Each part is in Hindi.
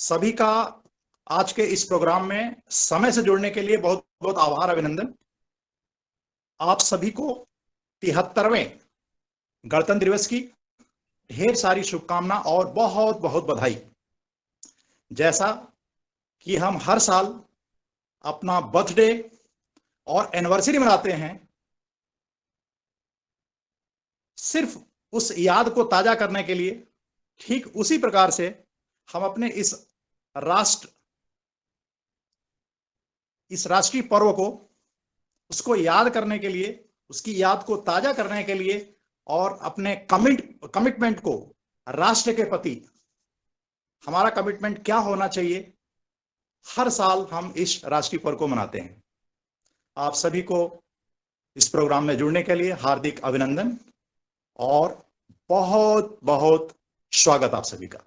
सभी का आज के इस प्रोग्राम में समय से जुड़ने के लिए बहुत बहुत आभार, अभिनंदन। आप सभी को 73वें गणतंत्र दिवस की ढेर सारी शुभकामना और बहुत बहुत बधाई। जैसा कि हम हर साल अपना बर्थडे और एनिवर्सरी मनाते हैं, सिर्फ उस याद को ताजा करने के लिए, ठीक उसी प्रकार से हम अपने इस राष्ट्रीय पर्व को, उसको याद करने के लिए, उसकी याद को ताजा करने के लिए और अपने कमिटमेंट को, राष्ट्र के प्रति हमारा कमिटमेंट क्या होना चाहिए, हर साल हम इस राष्ट्रीय पर्व को मनाते हैं। आप सभी को इस प्रोग्राम में जुड़ने के लिए हार्दिक अभिनंदन और बहुत बहुत स्वागत आप सभी का।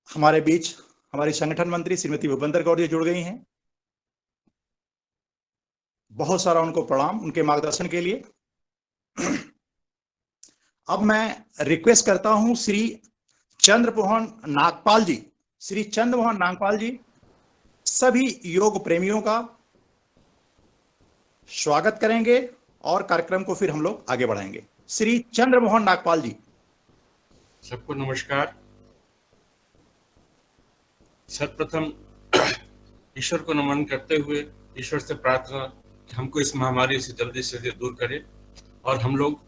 हमारे बीच हमारी संगठन मंत्री श्रीमती भूपेंद्र कौर जी जुड़ गई हैं। बहुत सारा उनको प्रणाम उनके मार्गदर्शन के लिए। अब मैं रिक्वेस्ट करता हूं श्री चंद्रमोहन नागपाल जी सभी योग प्रेमियों का स्वागत करेंगे और कार्यक्रम को फिर हम लोग आगे बढ़ाएंगे। श्री चंद्रमोहन नागपाल जी। सबको नमस्कार। सर्वप्रथम ईश्वर को नमन करते हुए ईश्वर से प्रार्थना कि हमको इस महामारी से जल्दी दूर करे और हम लोग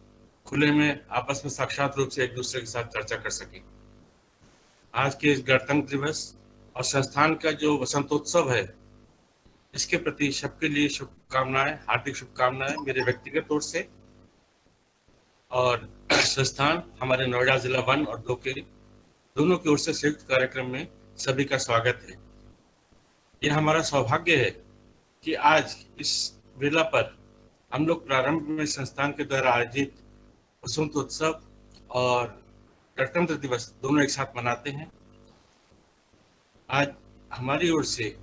खुले में आपस में साक्षात रूप से एक दूसरे के साथ चर्चा कर सकें। आज के इस गणतंत्र दिवस और संस्थान का जो वसंतोत्सव है, इसके प्रति सबके लिए शुभकामनाएं, हार्दिक शुभकामनाएं मेरे व्यक्तिगत तौर से और संस्थान हमारे नोएडा जिला 1 और 2 के दोनों की ओर से संयुक्त कार्यक्रम में सभी का स्वागत है। यह हमारा सौभाग्य है कि आज इस वेला पर हम लोग प्रारंभ में संस्थान के द्वारा आयोजित वसंतोत्सव और गणतंत्र दिवस दोनों एक साथ मनाते हैं। आज हमारी ओर से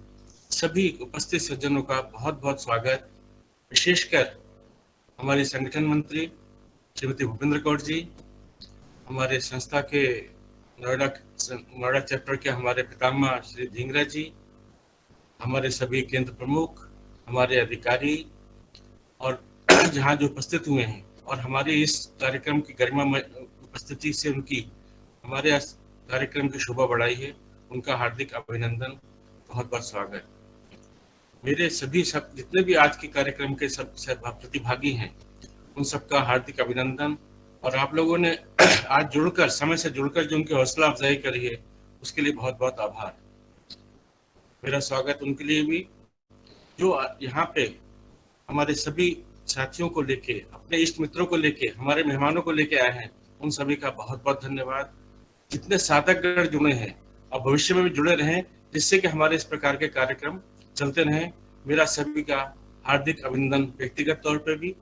सभी उपस्थित सज्जनों का बहुत बहुत स्वागत, विशेषकर हमारी संगठन मंत्री श्रीमती भूपेंद्र कौर जी, हमारे संस्था के नोएडा चैप्टर के हमारे पितामह श्री धिंगरा जी, हमारे सभी केंद्र प्रमुख, हमारे अधिकारी और जहाँ जो उपस्थित हुए हैं और हमारे इस कार्यक्रम की गरिमामय उपस्थिति से उनकी हमारे कार्यक्रम की शोभा बढ़ाई है, उनका हार्दिक अभिनंदन, बहुत बहुत स्वागत। मेरे सभी जितने भी आज के कार्यक्रम के सब प्रतिभागी हैं, उन सबका हार्दिक अभिनंदन और आप लोगों ने आज जुड़कर, समय से जुड़कर जो उनकी हौसला अफजाई करी है, उसके लिए बहुत बहुत आभार। मेरा स्वागत उनके लिए भी जो यहाँ पे हमारे सभी साथियों को लेके, अपने इष्ट मित्रों को लेके, हमारे मेहमानों को लेके आए हैं, उन सभी का बहुत बहुत धन्यवाद। जितने साधकगण जुड़े हैं और भविष्य में भी जुड़े रहें, जिससे कि हमारे इस प्रकार के कार्यक्रम चलते रहें, मेरा सभी का हार्दिक अभिनंदन व्यक्तिगत तौर पे भी,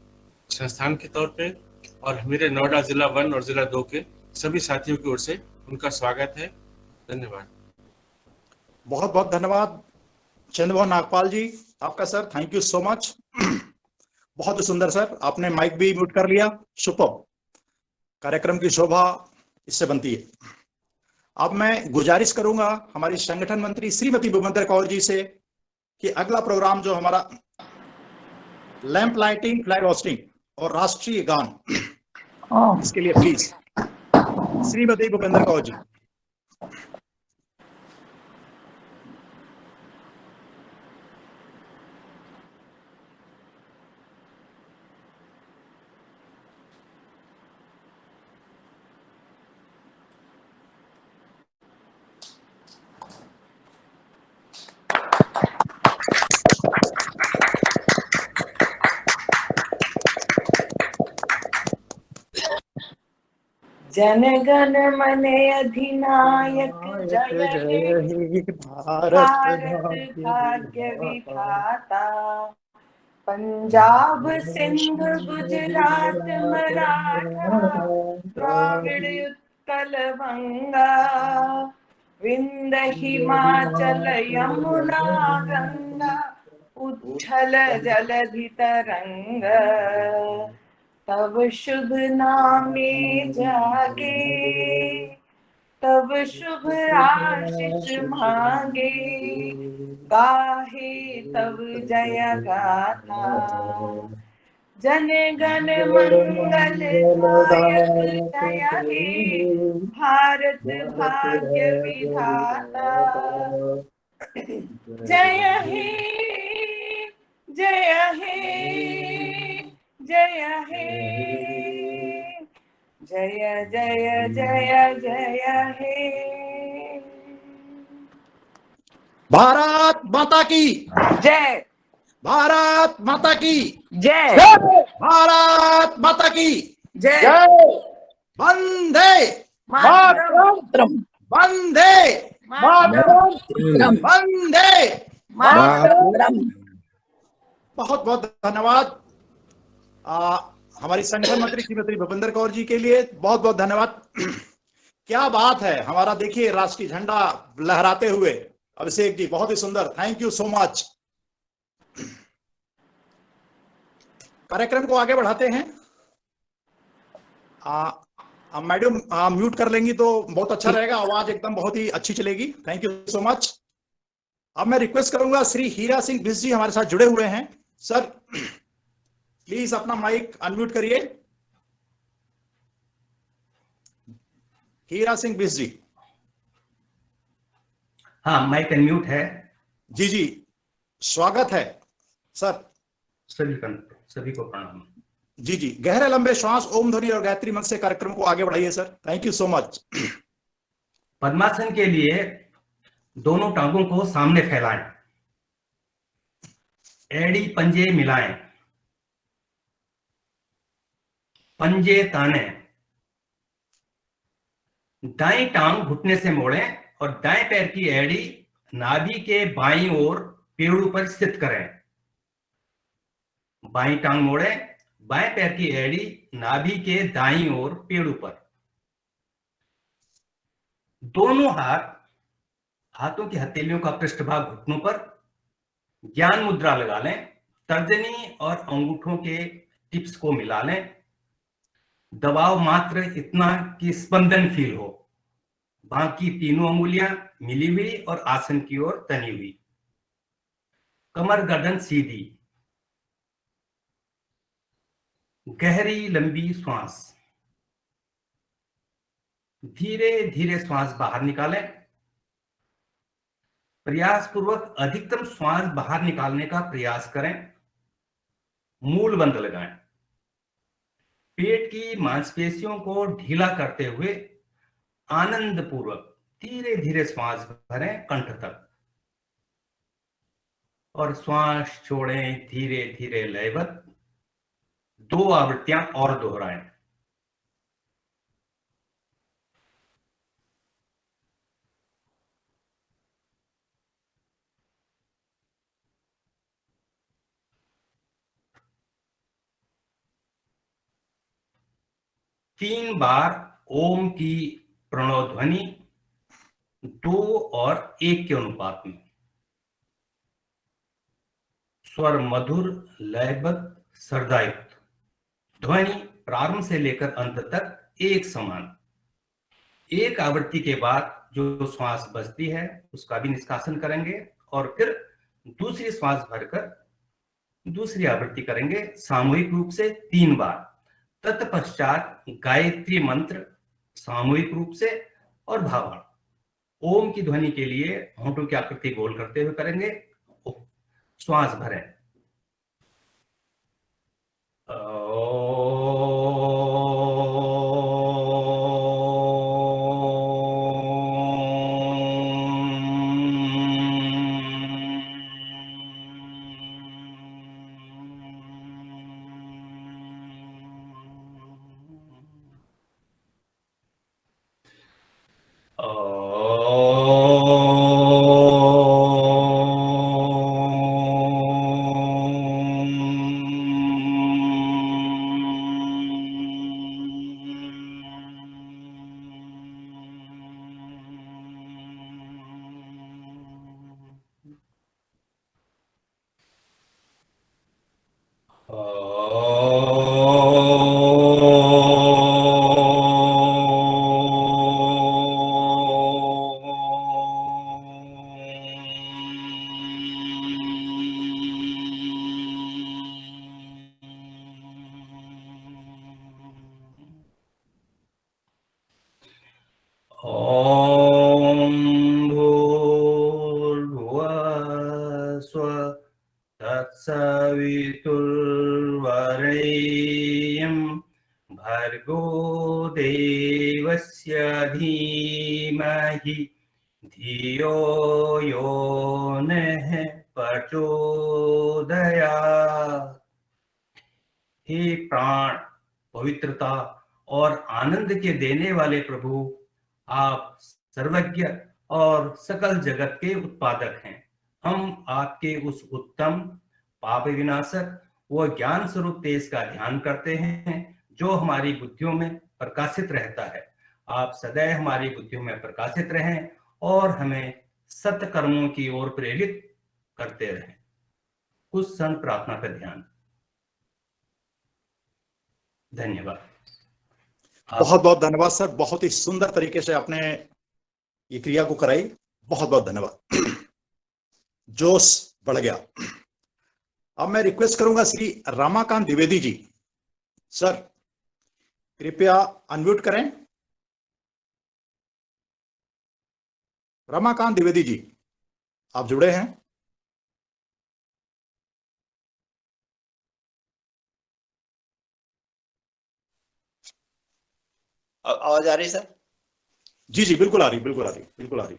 संस्थान के तौर पे और मेरे नोएडा जिला 1 और जिला 2 के सभी साथियों की ओर से उनका स्वागत है। धन्यवाद। बहुत बहुत धन्यवाद चंद्रमोहन नागपाल जी, आपका sir, thank you so much. बहुत ही सुंदर सर, आपने माइक भी म्यूट कर लिया, सुपर। कार्यक्रम की शोभा इससे बनती है। अब मैं गुजारिश करूंगा हमारी संगठन मंत्री श्रीमती भूपेंद्र कौर जी से कि अगला प्रोग्राम जो हमारा लैंप लाइटिंग, फ्लैग होस्टिंग और राष्ट्रीय गान, इसके लिए प्लीज श्रीमती भूपेंद्र कौर जी। जन गण मन अधिनायक जय हे भारत भाग्य विधाता। पंजाब सिंध गुजरात मराठा द्राविड़ उत्कल बंगा, विंध हिमाचल यमुना गंगा, उच्छल जलधि तरंग। तब शुभ नामे जागे, तब शुभ आशीष मांगे, गाहे तब जय गाथा। जन गण मंगल दायक जय हे, भारत भाग्य विधाता। जय हे, जय हे, जय हे, जय जय जय जय हे। भारत माता की जय, भारत माता की जय, भारत माता की जय। वंदे मातरम, वंदे मातरम, वंदे। मातरम। बहुत बहुत धन्यवाद हमारी संगठन मंत्री श्रीमती भूपेंद्र कौर जी के लिए बहुत बहुत धन्यवाद। क्या बात है, हमारा देखिए राष्ट्रीय झंडा लहराते हुए अभिषेक जी, बहुत ही सुंदर, थैंक यू सो मच। कार्यक्रम को आगे बढ़ाते हैं। मैडम म्यूट कर लेंगी तो बहुत अच्छा रहेगा, आवाज एकदम बहुत ही अच्छी चलेगी। Thank you so much. अब मैं रिक्वेस्ट करूंगा, श्री हीरा सिंह बिस जी हमारे साथ जुड़े हुए हैं। सर प्लीज अपना माइक अनम्यूट करिए। हीरा सिंह बिस जी। हाँ, माइक अनम्यूट है। जी जी, स्वागत है सर। सभी को प्रणाम। जी जी, गहरे लंबे श्वास, ओम ध्वनि और गायत्री मंत्र से कार्यक्रम को आगे बढ़ाइए sir. Thank you so much. Padmasana के लिए दोनों टांगों को सामने फैलाएं, एड़ी पंजे मिलाएं, पंजे ताने, दाएं टांग घुटने से मोड़ें और दाएं पैर की एड़ी नाभि के बाईं ओर पेड़ों पर स्थित करें। बाईं टांग मोड़ें, बाएं पैर की एड़ी नाभि के दाईं ओर पेड़ों पर। दोनों हाथों की हथेलियों का पृष्ठभाग घुटनों पर। ज्ञान मुद्रा लगा लें, तर्जनी और अंगूठों के टिप्स को मिला लें। दबाव मात्र इतना कि स्पंदन फील हो। बाकी तीनों अंगुलियां मिली हुई और आसन की ओर तनी हुई। कमर गर्दन सीधी। गहरी लंबी श्वास। धीरे धीरे श्वास बाहर निकालें। प्रयास पूर्वक अधिकतम श्वास बाहर निकालने का प्रयास करें। मूल बंद लगाएं। पेट की मांसपेशियों को ढीला करते हुए आनंद पूर्वक धीरे धीरे श्वास भरें कंठ तक और श्वास छोड़ें धीरे धीरे लयबद्ध। 2 आवृत्तियां और दोहराएं। तीन बार ओम की प्रणव ध्वनि 2 और 1 के अनुपात में। स्वर मधुर, लयबद्ध, श्रद्धायुक्त। ध्वनि प्रारंभ से लेकर अंत तक एक समान। एक आवृत्ति के बाद जो श्वास बचती है उसका भी निष्कासन करेंगे और फिर दूसरी श्वास भरकर दूसरी आवृत्ति करेंगे सामूहिक रूप से 3 बार। तत्पश्चात गायत्री मंत्र सामूहिक रूप से और भावार्थ। ओम की ध्वनि के लिए होंठों की आकृति गोल करते हुए करेंगे। श्वास भरें। ॐ भूर्भुवः स्वः तत्सवितुर्वरेण्यं भर्गो देवस्य धीमहि धियो यो नः प्रचोदयात्। हे प्राण, पवित्रता और आनंद के देने वाले प्रभु, आप सर्वज्ञ और सकल जगत के उत्पादक हैं। हम आपके उस उत्तम, पाप विनाशक व ज्ञान स्वरूप तेज का ध्यान करते हैं जो हमारी बुद्धियों में प्रकाशित रहता है। आप सदैव हमारी बुद्धियों में प्रकाशित रहें और हमें सत्य कर्मों की ओर प्रेरित करते रहें। कुछ क्षण प्रार्थना का ध्यान। धन्यवाद। बहुत बहुत धन्यवाद सर, बहुत ही सुंदर तरीके से आपने ये क्रिया को कराई। बहुत बहुत धन्यवाद। जोश बढ़ गया। अब मैं रिक्वेस्ट करूंगा श्री रामाकांत द्विवेदी जी, सर कृपया अनम्यूट करें। रामाकांत द्विवेदी जी, आप जुड़े हैं? आवाज आ रही सर? जी जी, बिल्कुल आ रही, बिल्कुल आ रही, बिल्कुल आ रही।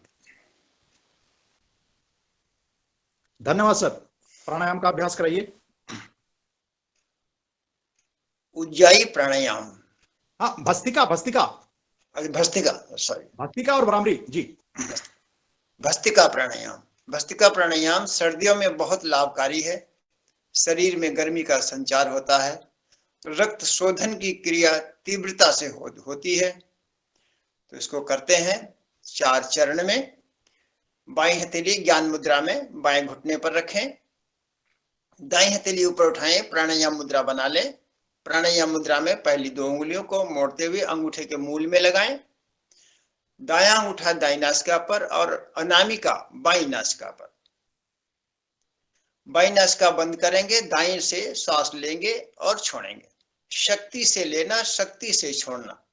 धन्यवाद सर, प्राणायाम का अभ्यास कराइए। उज्जाई प्राणायाम। हाँ, भस्तिका भस्तिका भस्तिका, सॉरी, भस्तिका और भ्रामरी जी। भस्तिका प्राणायाम। भस्तिका प्राणायाम सर्दियों में बहुत लाभकारी है। शरीर में गर्मी का संचार होता है, रक्त शोधन की क्रिया तीव्रता से होती है। तो इसको करते हैं 4 चरण में। बाईं हथेली ज्ञान मुद्रा में बाएं घुटने पर रखें, दाईं हथेली ऊपर उठाएं, प्राणायाम मुद्रा बना लें। प्राणायाम मुद्रा में पहली 2 उंगलियों को मोड़ते हुए अंगूठे के मूल में लगाएं। दायां अंगूठा दाईं नासिका पर और अनामिका बाईं नासिका पर। बाईं नासिका बंद करेंगे, दाईं से सांस लेंगे और छोड़ेंगे। शक्ति से लेना, शक्ति से छोड़ना।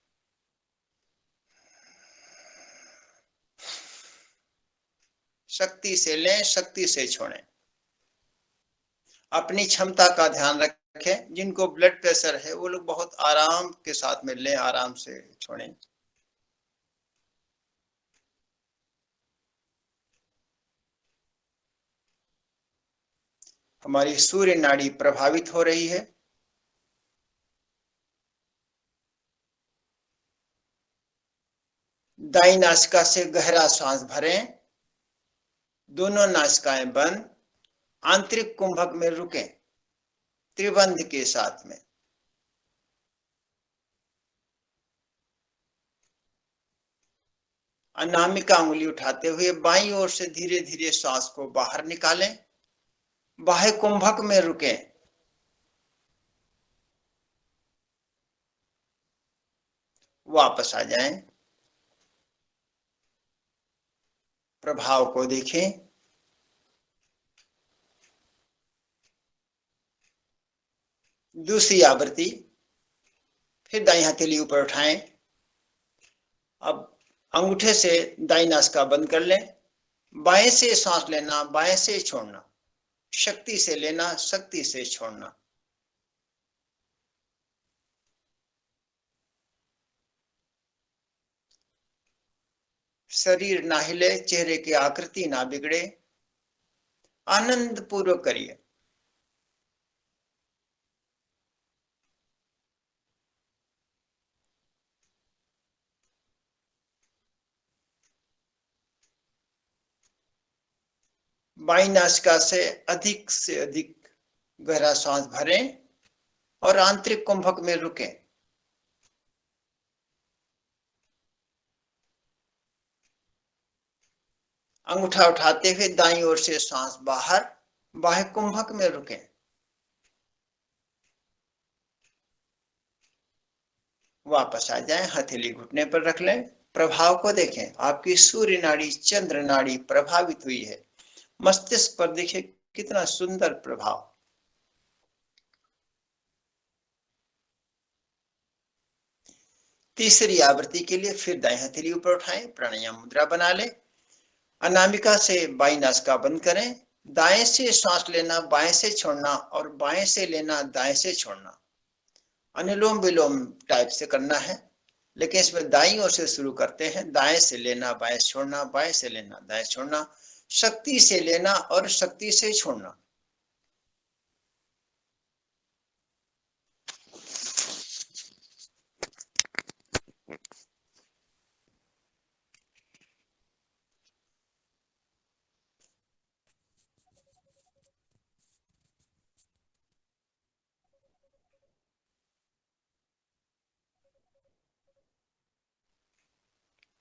शक्ति से लें, शक्ति से छोड़ें। अपनी क्षमता का ध्यान रखें। जिनको ब्लड प्रेशर है वो लोग बहुत आराम के साथ में लें, आराम से छोड़ें। हमारी सूर्य नाड़ी प्रभावित हो रही है। दाईं नासिका से गहरा सांस भरें, दोनों नासिकाएं बंद, आंतरिक कुंभक में रुकें त्रिबंध के साथ में। अनामिका उंगली उठाते हुए बाईं ओर से धीरे धीरे सांस को बाहर निकालें, बाह्य कुंभक में रुकें। वापस आ जाएं। प्रभाव को देखें। दूसरी आवृत्ति। फिर दाईं हथेली ऊपर उठाएं। अब अंगूठे से दाईं नासिका बंद कर लें। बाएं से सांस लेना, बाएं से छोड़ना। शक्ति से लेना, शक्ति से छोड़ना। शरीर ना हिले, चेहरे की आकृति ना बिगड़े, आनंद पूर्वक करिए। बाईं नासिका से अधिक गहरा सांस भरें और आंतरिक कुंभक में रुकें। अंगूठा उठाते हुए दाईं ओर से सांस बाहर, बाह्य कुंभक में रुकें। वापस आ जाएं, हथेली घुटने पर रख लें। प्रभाव को देखें। आपकी सूर्य नाड़ी, चंद्र नाड़ी प्रभावित हुई है। मस्तिष्क पर देखिए कितना सुंदर प्रभाव। तीसरी आवृत्ति के लिए फिर दाएं हथेली ऊपर उठाएं, प्राणायाम मुद्रा बना लें। अनामिका से बाईं नासिका बंद करें। दाएं से सांस लेना, बाएं से छोड़ना और बाएं से लेना, दाएं से छोड़ना। अनुलोम विलोम टाइप से करना है, लेकिन इसमें दाईं ओर से शुरू करते हैं। दाएं से लेना, बाएं से छोड़ना, बाएं से लेना, दाएं से छोड़ना। शक्ति से लेना और शक्ति से छोड़ना।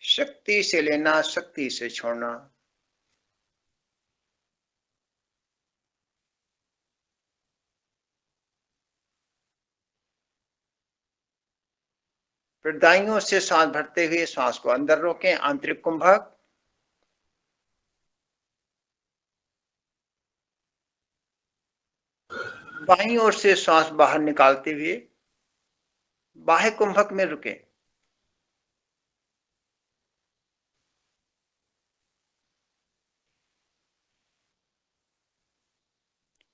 शक्ति से लेना, शक्ति से छोड़ना। फिर दाईं ओर से सांस भरते हुए सांस को अंदर रोकें, आंतरिक कुंभक। बाईं ओर से सांस बाहर निकालते हुए बाह्य कुंभक में रुकें।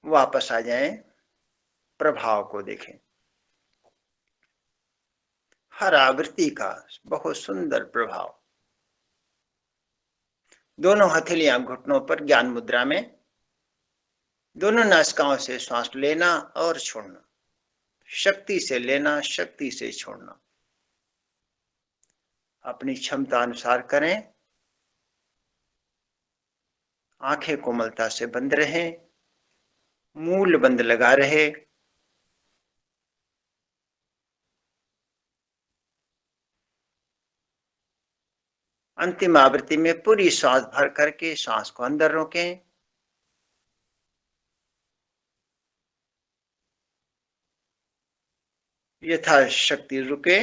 वापस आ जाएं, प्रभाव को देखें। हर आवृत्ति का बहुत सुंदर प्रभाव। दोनों हथेलियां घुटनों पर ज्ञान मुद्रा में, दोनों नासिकाओं से सांस लेना और छोड़ना, शक्ति से लेना, शक्ति से छोड़ना। अपनी क्षमता अनुसार करें। आंखें कोमलता से बंद रहें, मूल बंद लगा रहे। अंतिम आवृत्ति में पूरी सांस भर करके सांस को अंदर रोकें। यथाशक्ति रुके,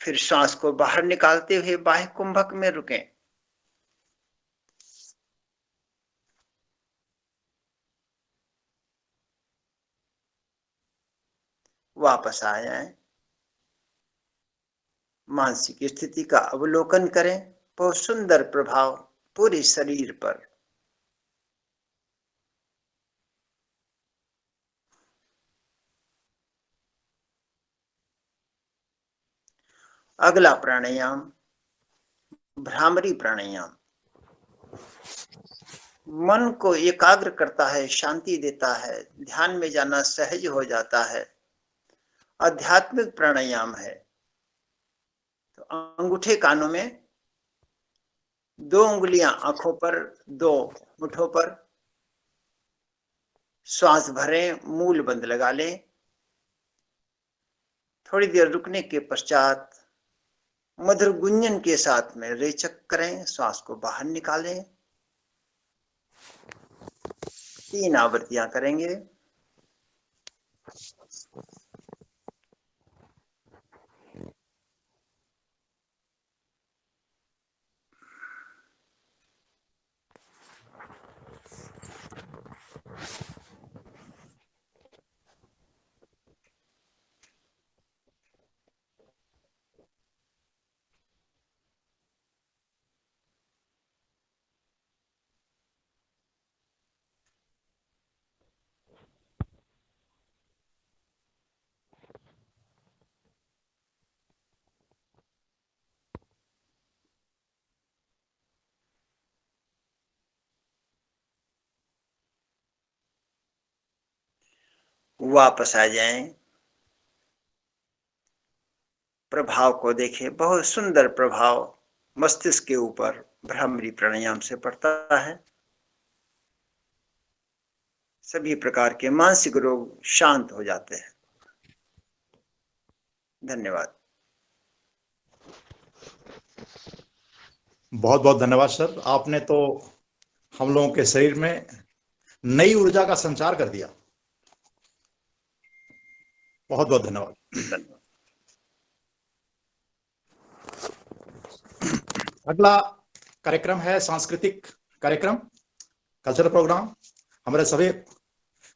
फिर सांस को बाहर निकालते हुए बाह्य कुंभक में रुकें। वापस आ जाएं। मानसिक स्थिति का अवलोकन करें। बहुत सुंदर प्रभाव पूरे शरीर पर। अगला प्राणायाम भ्रामरी प्राणायाम। मन को एकाग्र करता है, शांति देता है, ध्यान में जाना सहज हो जाता है। आध्यात्मिक प्राणायाम है। तो अंगूठे कानों में, 2 उंगलियां आंखों पर, 2 होठों पर। श्वास भरें, मूल बंद लगा लें। थोड़ी देर रुकने के पश्चात मधुर गुंजन के साथ में रेचक करें, श्वास को बाहर निकालें। 3 आवृत्तियां करेंगे। वापस आ जाएं। प्रभाव को देखें। बहुत सुंदर प्रभाव मस्तिष्क के ऊपर भ्रामरी प्राणायाम से पड़ता है। सभी प्रकार के मानसिक रोग शांत हो जाते हैं। धन्यवाद। बहुत बहुत धन्यवाद सर। आपने तो हम लोगों के शरीर में नई ऊर्जा का संचार कर दिया। बहुत बहुत धन्यवाद। अगला कार्यक्रम है सांस्कृतिक कार्यक्रम, कल्चरल प्रोग्राम। हमारे सभी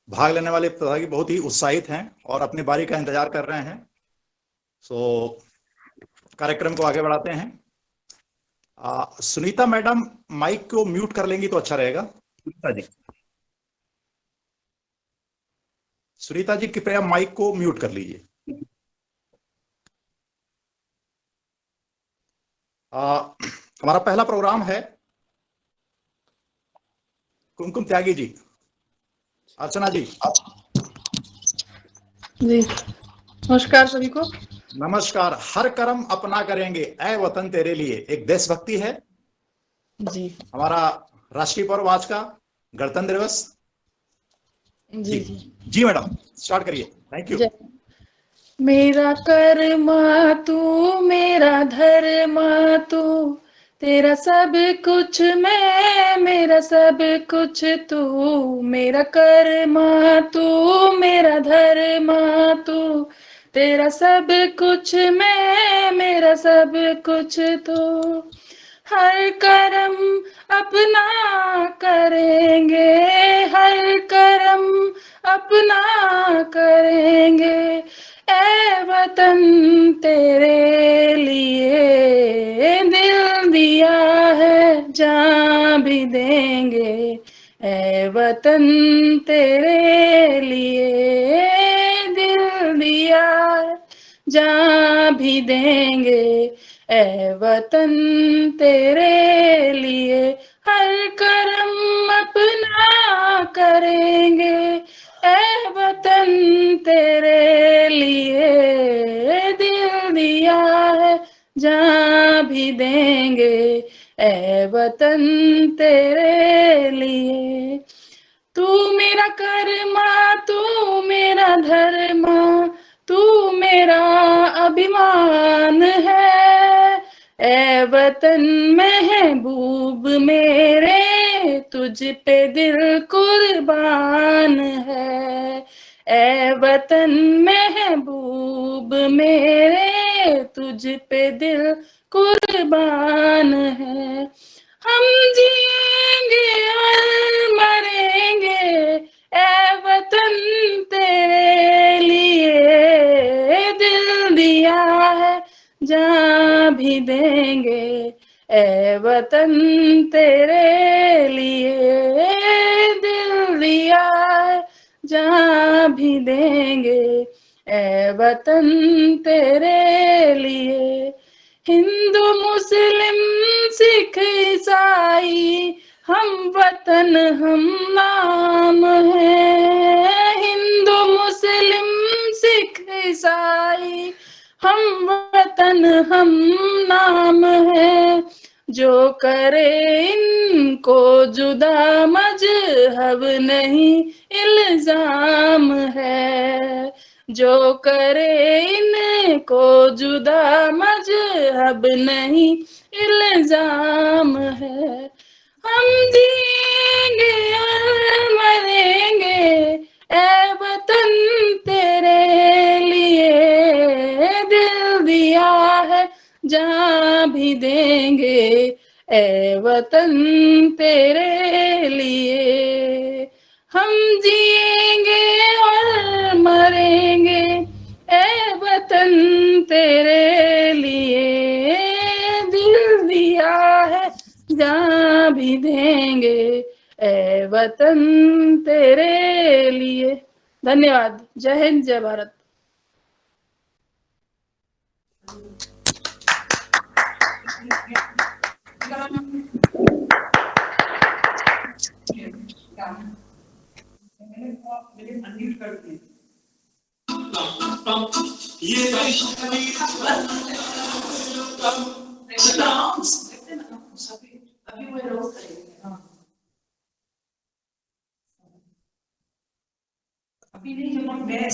भाग लेने वाले प्रतिभागी बहुत ही उत्साहित हैं और अपनी बारी का इंतजार कर रहे हैं। सो कार्यक्रम को आगे बढ़ाते हैं। सुनीता मैडम माइक को म्यूट कर लेंगी तो अच्छा रहेगा। सुनीता जी कृपया माइक को म्यूट कर लीजिए। हमारा पहला प्रोग्राम है कुमकुम त्यागी जी, अर्चना जी। जी नमस्कार सभी को। नमस्कार। हर कर्म अपना करेंगे ऐ वतन तेरे लिए, एक देशभक्ति है। जी हमारा राष्ट्रीय पर्व आज का गणतंत्र दिवस। जी जी मैडम स्टार्ट करिए। Thank you. मेरा कर्म तू मेरा धर्म तू, तेरा सब कुछ मैं मेरा सब कुछ तू। मेरा कर्म तू मेरा धर्म तू, तेरा सब कुछ मैं मेरा सब कुछ तू। हर कर्म अपना करेंगे, हर कर्म अपना करेंगे, ऐ वतन तेरे लिए दिल दिया है जान भी देंगे। ऐ वतन तेरे लिए दिल दिया है जान भी देंगे। ऐ वतन तेरे लिए हर कर्म अपना करेंगे, ऐ वतन तेरे लिए दिल दिया है जान भी देंगे। ऐ वतन तेरे लिए तू मेरा कर्मा तू मेरा धर्मा, तू मेरा अभिमान है। ऐ वतन महबूब मेरे, तुझ पे दिल कुर्बान है। ऐ वतन महबूब मेरे, तुझ पे दिल कुर्बान है। हम जिएंगे और मरेंगे, ऐ वतन तेरे लिए दिल दिया है जान भी देंगे। ऐ वतन तेरे लिए दिल दिया है जान भी देंगे। ऐ वतन तेरे लिए हिंदू मुस्लिम सिख ईसाई हम वतन हम नाम है। हिंदू मुस्लिम सिख ईसाई हम वतन हम नाम है। जो करे इनको जुदा मजहब नहीं इल्जाम है। जो करे इनको जुदा मजहब नहीं इल्जाम है। हम जिएंगे और मरेंगे, ऐ वतन तेरे लिए दिल दिया है जान भी देंगे। ऐ वतन तेरे लिए हम जिएंगे और मरेंगे, ऐ वतन तेरे लिए दिल दिया है जान भी देंगे। ऐ वतन तेरे लिए। धन्यवाद। जय हिंद जय भारत।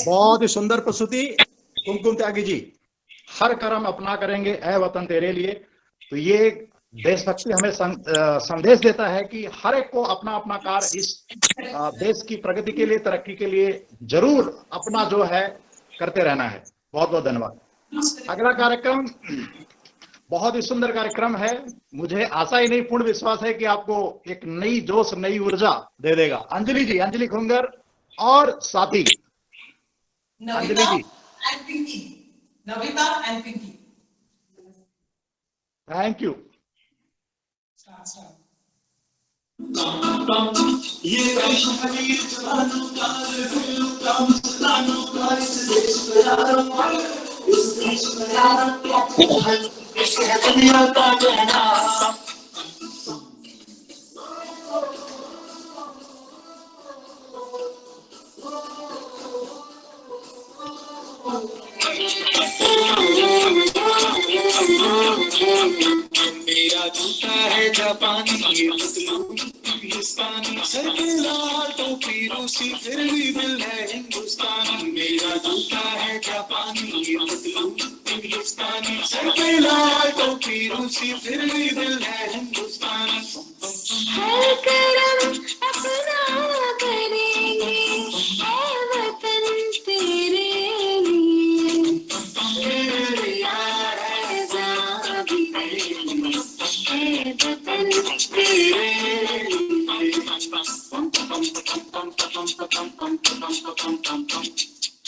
बहुत ही सुंदर प्रस्तुति कुमकुम त्यागी जी। हर कर्म अपना करेंगे ऐ वतन तेरे लिए। तो ये देशभक्ति हमें संदेश देता है कि हर एक को अपना अपना कार्य इस देश की प्रगति के लिए तरक्की के लिए जरूर अपना जो है करते रहना है। बहुत बहुत धन्यवाद। अगला कार्यक्रम बहुत ही सुंदर कार्यक्रम है। मुझे आशा ही नहीं पूर्ण विश्वास है कि आपको एक नई जोश नई ऊर्जा दे देगा। अंजलि जी, अंजलि खुंगर और साथी Anjali ji. Navita and Pinky. Thank you. मेरा जूता है जापानी, ये पतलून हिंदुस्तानी, सर पे लाल टोपी रूसी, फिर भी दिल है हिंदुस्तानी। मेरा जूता है जापानी, ये पतलून हिंदुस्तानी, सर पे लाल टोपी रूसी, फिर भी दिल है हिंदुस्तानी। हर करम अपना करेंगे ऐ वतन तेरे लिए, तेरे यार है जान भी तेरे लिए, ऐ वतन तेरे लिए।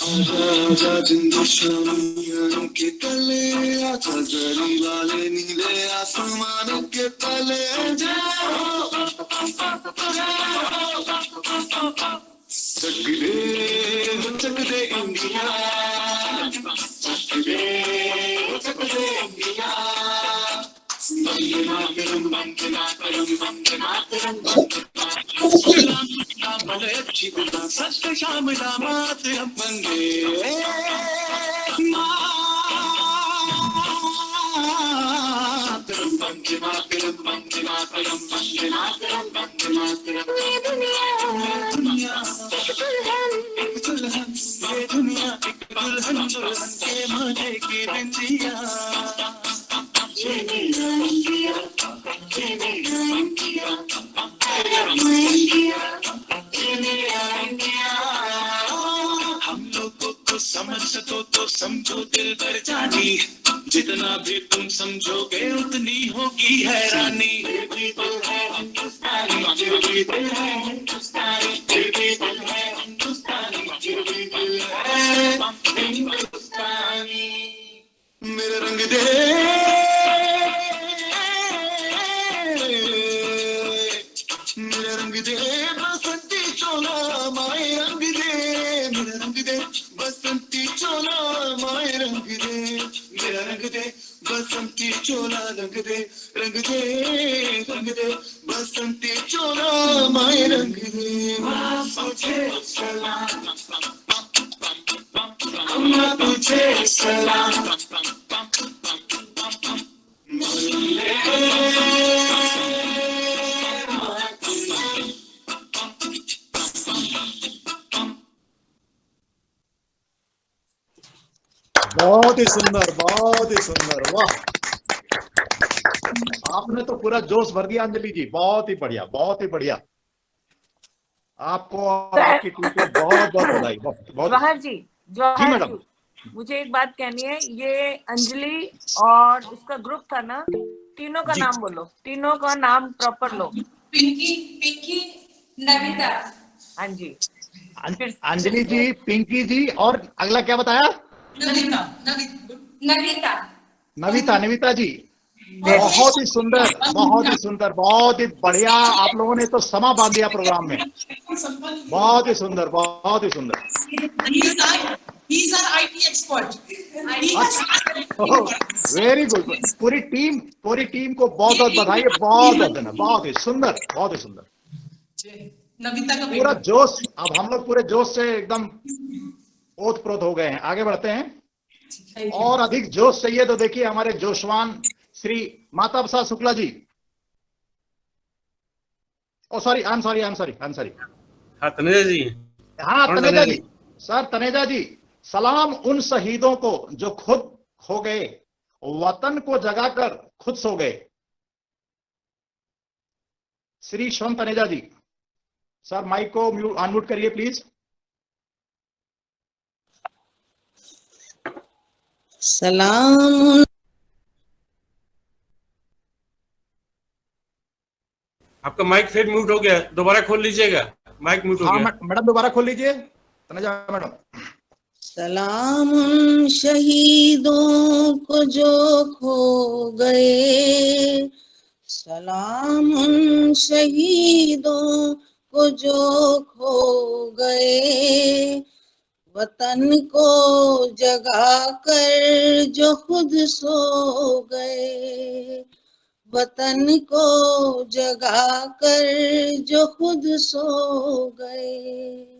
आजा हिंदुस्तानियों के तले, आजा जरी वाले नीले आसमान के तले, चक दे इंडिया, चक दे इंडिया। वंदे मातरम, वंदे मातरम, वंदे मातरम, वंदे मातरम। भले अच्छी गुना सच श्यामला मातरम, वंदे मातरम, वंदे मातरम, वंदे मातरम, वंदे मातरम, वंदे मातरम। ये दुनिया दुनिया एक दुल्हन, एक दुल्हन, ये दुनिया एक दुल्हन, दुल्हन के माथे की बिंदिया। ये मेरा इंडिया, ये मेरा इंडिया, मैं इंडिया, ये मेरा इंडिया। हम लोगों को समझ सको तो समझो दिल भर जानी, जितना भी तुम समझोगे उतनी होगी हैरानी। फिर भी दिल है हिंदुस्तानी, फिर भी दिल है हिंदुस्तानी, फिर भी दिल है हिंदुस्तानी, फिर भी दिल है हिंदुस्तानी। मेरा रंग दे, मेरा रंग दे बसंती चोला, माए रंग दे, मेरा रंग दे बसंती चोला, माए रंग दे, मेरा रंग दे बसंती चोला, रंग दे, रंग दे, रंग दे बसंती चोला, माए रंग दे। तुझे सलाम, अम्मा तुझे सलाम, बहुत ही सुंदर, बहुत ही सुंदर, वाह। आपने तो पूरा जोश भर दिया अंजलि जी, बहुत ही बढ़िया, बहुत ही बढ़िया। आपको और आपकी टीम को बहुत बहुत बधाई। बहुत जवाहर जी, जी मैडम। मुझे एक बात कहनी है, ये अंजलि और उसका ग्रुप था ना, तीनों का जी। नाम बोलो, तीनों का नाम प्रॉपर लो। पिंकी, नविता। हाँ जी, अंजलि जी, पिंकी जी, और अगला क्या बताया? नविता। नविता जी, बहुत ही सुंदर, बहुत ही सुंदर, बहुत ही बढ़िया। आप लोगों ने तो समा बांध दिया प्रोग्राम में। बहुत ही सुंदर, बहुत ही सुंदर। He's our IT expert. Very good. पूरी टीम को बहुत बहुत बधाई, बहुत बहुत धन्यवाद। बहुत ही सुंदर, बहुत ही सुंदर। नविता का पूरा जोश, अब हम लोग पूरे जोश से एकदम ओतप्रोत हो गए हैं। आगे बढ़ते हैं, और अधिक जोश चाहिए तो देखिए हमारे जोशवान श्री माता प्रसाद शुक्ला जी। ओ सॉरी, आई एम सॉरी। हाँ तनेजा जी। हाँ तनेजा जी, सर तनेजा जी। सलाम उन शहीदों को जो खुद खो गए, वतन को जगाकर खुद सो गए। श्री श्रवण तनेजा जी, सर माइक को अनम्यूट करिए प्लीज। सलाम। आपका माइक फिर म्यूट हो गया, दोबारा खोल लीजिएगा, माइक म्यूट हो हाँ गया। मैडम दोबारा खोल लीजिए, तनेजा मैडम। सलाम उन शहीदों को जो खो गए, सलाम उन शहीदों को जो खो गए, वतन को जगा कर जो खुद सो गए, वतन को जगा कर जो खुद सो गए।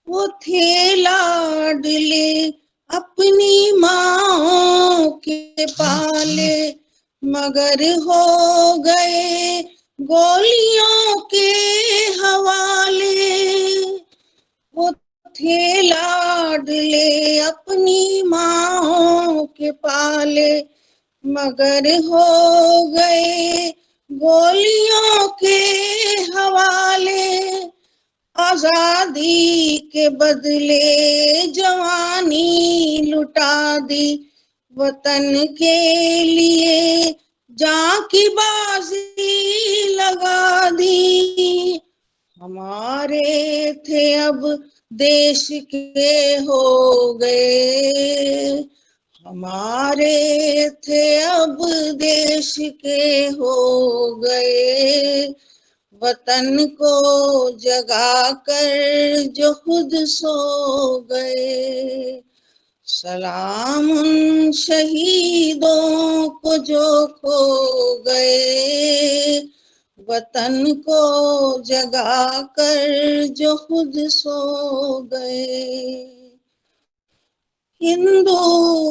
वो थे लाडले अपनी माँ के पाले, मगर हो गए गोलियों के हवाले। वो थे लाडले अपनी माँ के पाले, मगर हो गए गोलियों के हवाले। आजादी के बदले जवानी लुटा दी, वतन के लिए जान की बाजी लगा दी। हमारे थे अब देश के हो गए, हमारे थे अब देश के हो गए, वतन को जगा कर जो खुद सो गए। सलाम उन शहीदों को जो खो गए, वतन को जगा कर जो खुद सो गए। हिंदू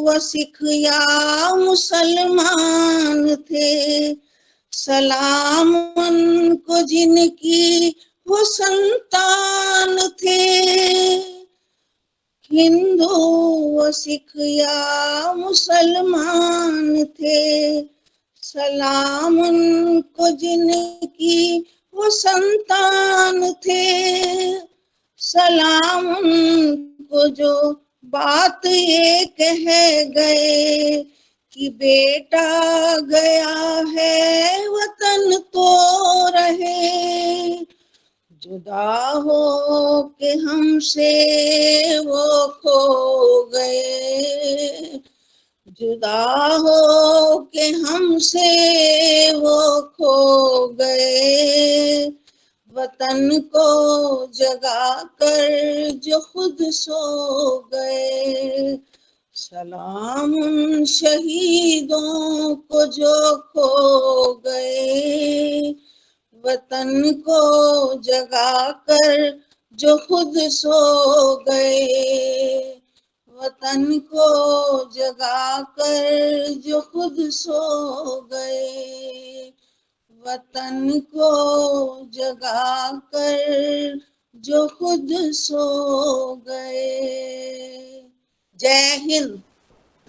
व सिख या मुसलमान थे, सलाम उनको जिनकी वो संतान थे। हिंदू व सिख या मुसलमान थे, सलाम उनको जिनकी वो संतान थे। सलाम उनको जो बात ये कह गए कि बेटा गया है वतन तो रहे। जुदा हो के हमसे वो खो गए, जुदा हो के हमसे वो खो गए, वतन को जगा कर जो खुद सो गए। सलाम उन शहीदों को जो खो गए, वतन को जगा कर जो खुद सो गए, वतन को जगा कर जो खुद सो गए, वतन को जगा कर जो खुद सो गए। जय हिंद।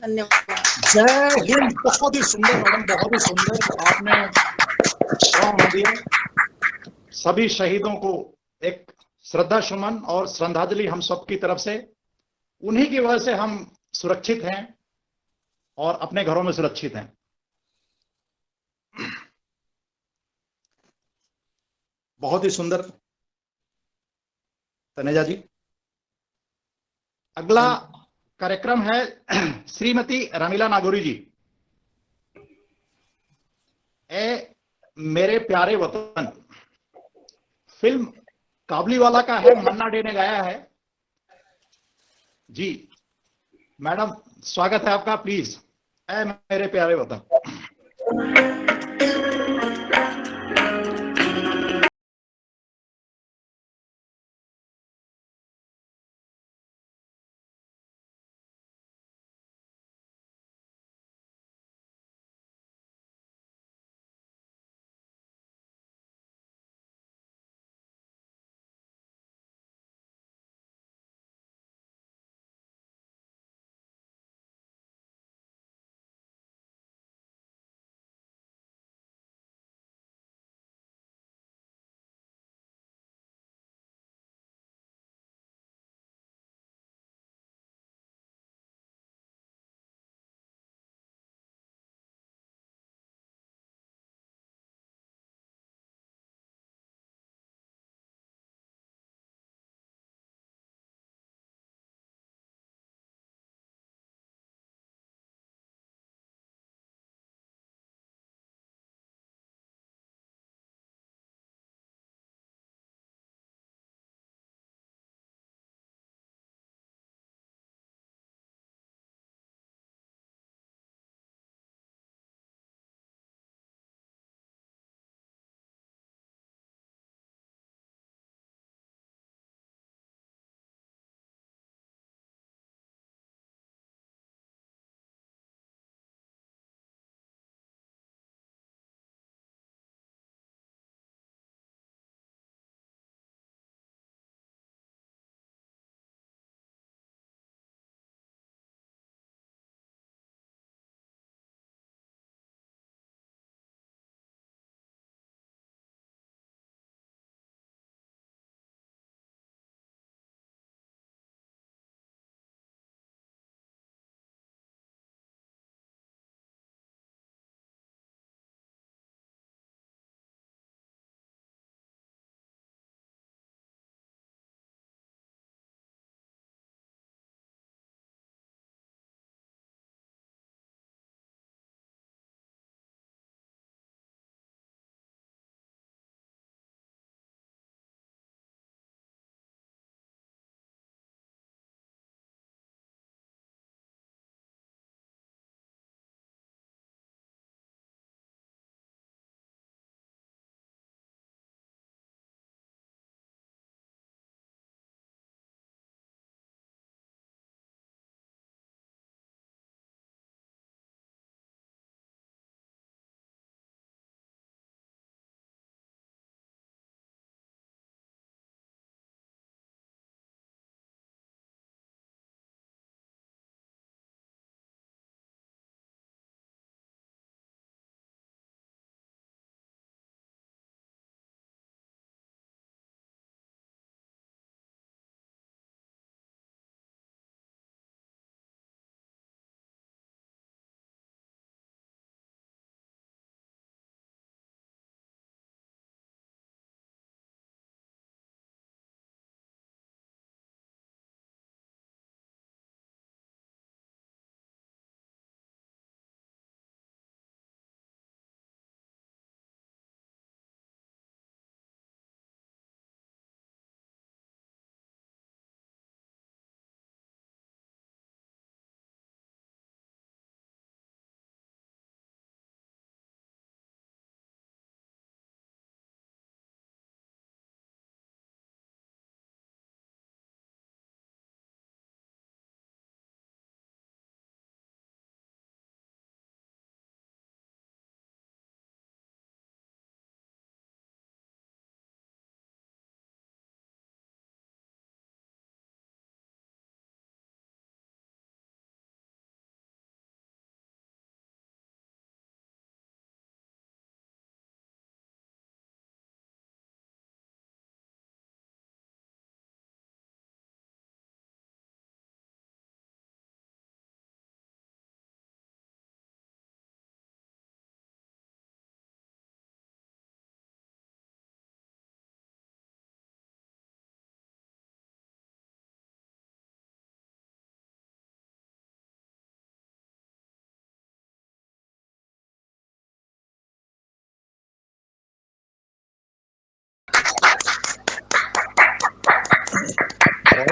धन्यवाद। जय हिंद। बहुत ही सुंदर मैडम, बहुत ही सुंदर आपने सॉन्ग दिया। सभी शहीदों को एक श्रद्धा सुमन और श्रद्धांजलि हम सबकी तरफ से। उन्हीं की वजह से हम सुरक्षित हैं और अपने घरों में सुरक्षित हैं। बहुत ही सुंदर तनेजा जी। अगला कार्यक्रम है श्रीमती रमीला नागौरी जी। ए मेरे प्यारे वतन फिल्म काबुलीवाला का है, मन्ना डे ने गाया है जी। मैडम स्वागत है आपका, प्लीज। ए मेरे प्यारे वतन।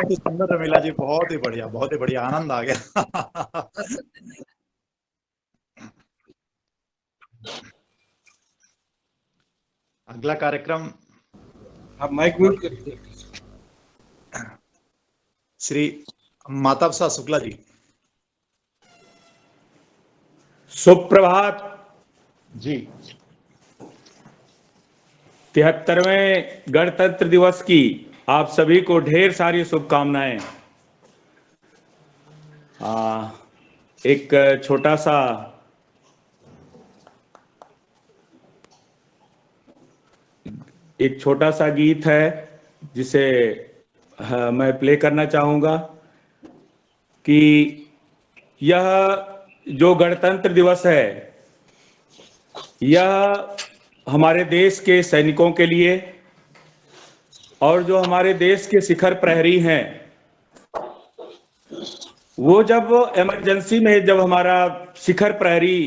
बहुत ही सुंदर रमीला जी, बहुत ही बढ़िया, आनंद आ गया। अगला कार्यक्रम आप माइक म्यूट करिए। श्री माताबसा शुक्ला जी। सुप्रभात जी। 73वें गणतंत्र दिवस की आप सभी को ढेर सारी शुभकामनाएं। एक छोटा सा गीत है जिसे मैं प्ले करना चाहूंगा कि यह जो गणतंत्र दिवस है यह हमारे देश के सैनिकों के लिए और जो हमारे देश के शिखर प्रहरी हैं, वो जब इमरजेंसी में जब हमारा शिखर प्रहरी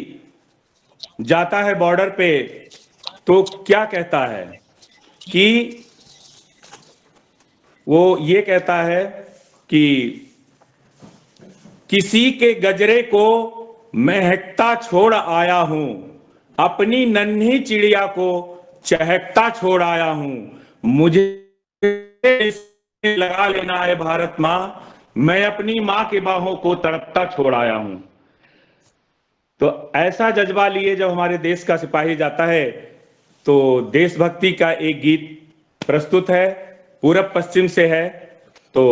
जाता है बॉर्डर पे तो क्या कहता है कि वो ये कहता है कि किसी के गजरे को महकता छोड़ आया हूं, अपनी नन्ही चिड़िया को चहकता छोड़ आया हूं, मुझे लगा लेना है भारत मां, मैं अपनी मां की बाहों को तड़पता छोड़ आया हूं। तो ऐसा जज्बा लिए जब हमारे देश का सिपाही जाता है तो देशभक्ति का एक गीत प्रस्तुत है, पूरब पश्चिम से है, तो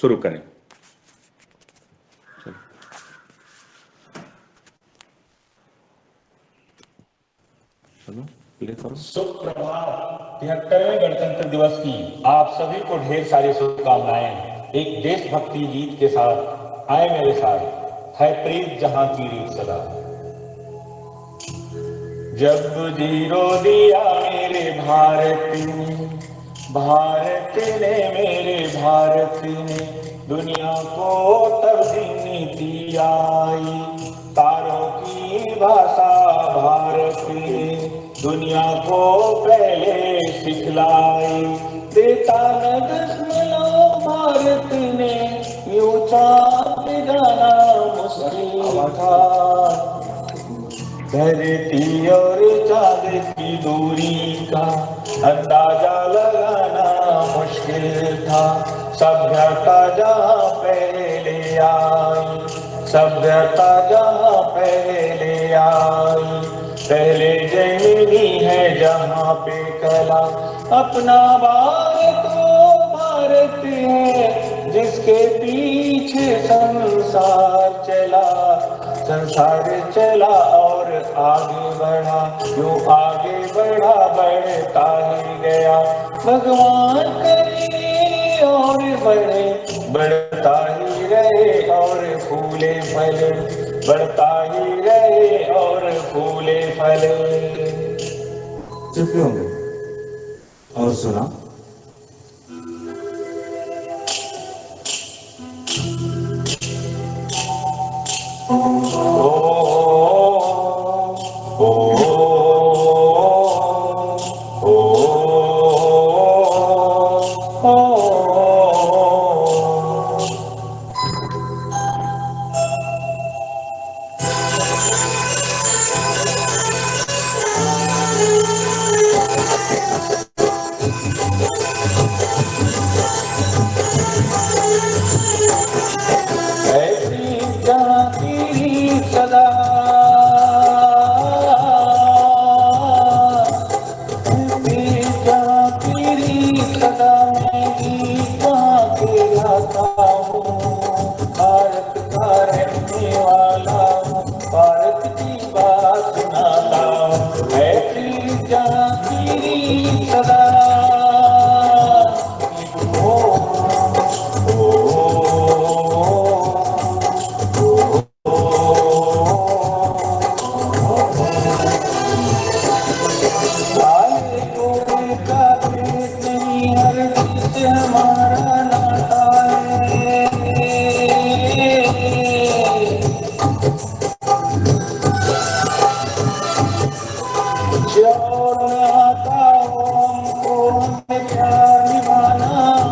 शुरू करें। सुप्रभात। 73वें गणतंत्र दिवस की आप सभी को ढेर सारी शुभकामनाएं। एक देशभक्ति गीत के साथ आए मेरे साथ, है प्रीत जहां की रीत सदा। जब जीरो दिया मेरे भारत ने, भारत ने मेरे भारत ने, दुनिया को तब नीति आई, तारों की भाषा भारत ने दुनिया को पहले सिखलाई, देता न दुश्मनों भारत ने, यूं चाँद जाना मुश्किल था, धरती और चाँद की दूरी का अंदाजा लगाना मुश्किल था, सभ्यता जहाँ पहले आई, सभ्यता जहाँ पहले आई, पहले जमीनी है जहाँ पे कला, अपना भारत वो भारत है जिसके पीछे संसार चला, संसार चला और आगे बढ़ा, यूं आगे बढ़ा बढ़ता ही गया, भगवान करे और बढ़े, बढ़ता ही रहे और फूले फले, बढ़ता ही रहे और फूले फले। चुप होंगे और सुना।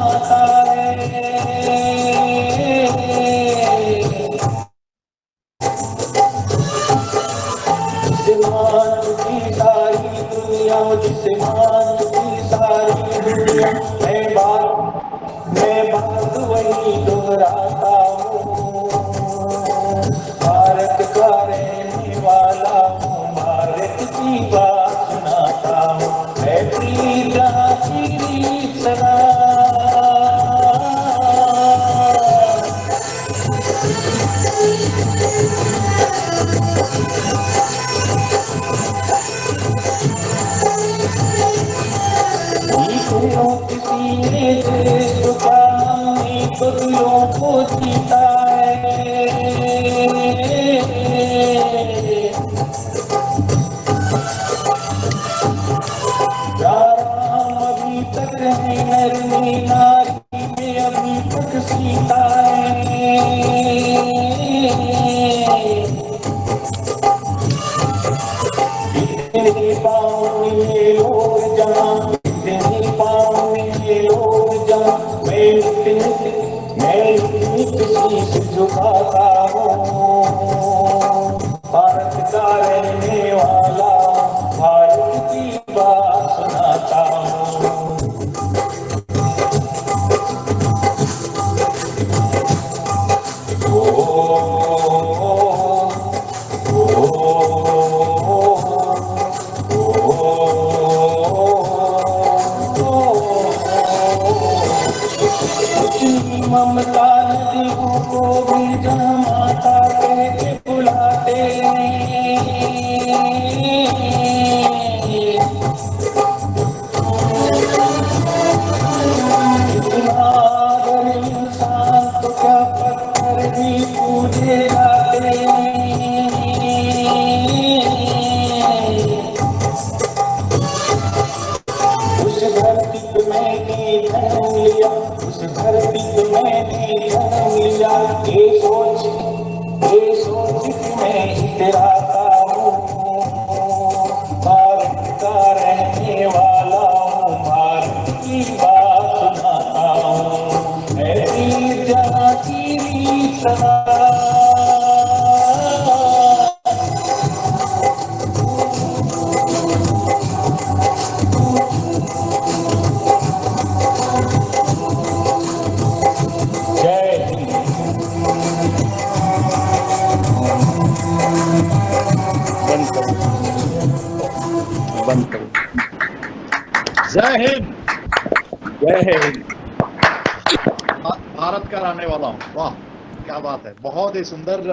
आता है दुनिया जिसे मानती सारी दुनिया, मैं बात वही दोहराता हूँ। भारत का रहने वाला हूँ, भारत की बात सुनाता हूँ, मैं प्रीत जहाँ की रीत सदा। किसी ने देश का हमने तो दिलों को जीता है। राम अभी तक है नरमी नारी में अभी तक सीता है। इतने पाँव ये लोग जहाँ, इतने पाँव ये लोग जहाँ, मैं शीश झुकाता हूँ। भारत का रहने वाला हूँ, भारत की बात सुनाता हूँ। ममता नदी को भी जहाँ माता कह के बुलाते हैं। अगर इंसान तो क्या पत्थर भी पूजे जाते हैं। उस धरती पे मैंने जन्म लिया, उस धरती पे मैंने जन्म लिया, ये सोच कि मैं इतराता हूँ। भारत का रहने वाला हूँ, भारत की बात सुनाता हूँ, मैं वीर जहाँ की रीत सदा। जय हिंद। जय हिंद। भारत का रहने वाला हूँ, वाह क्या बात है, बहुत ही सुंदर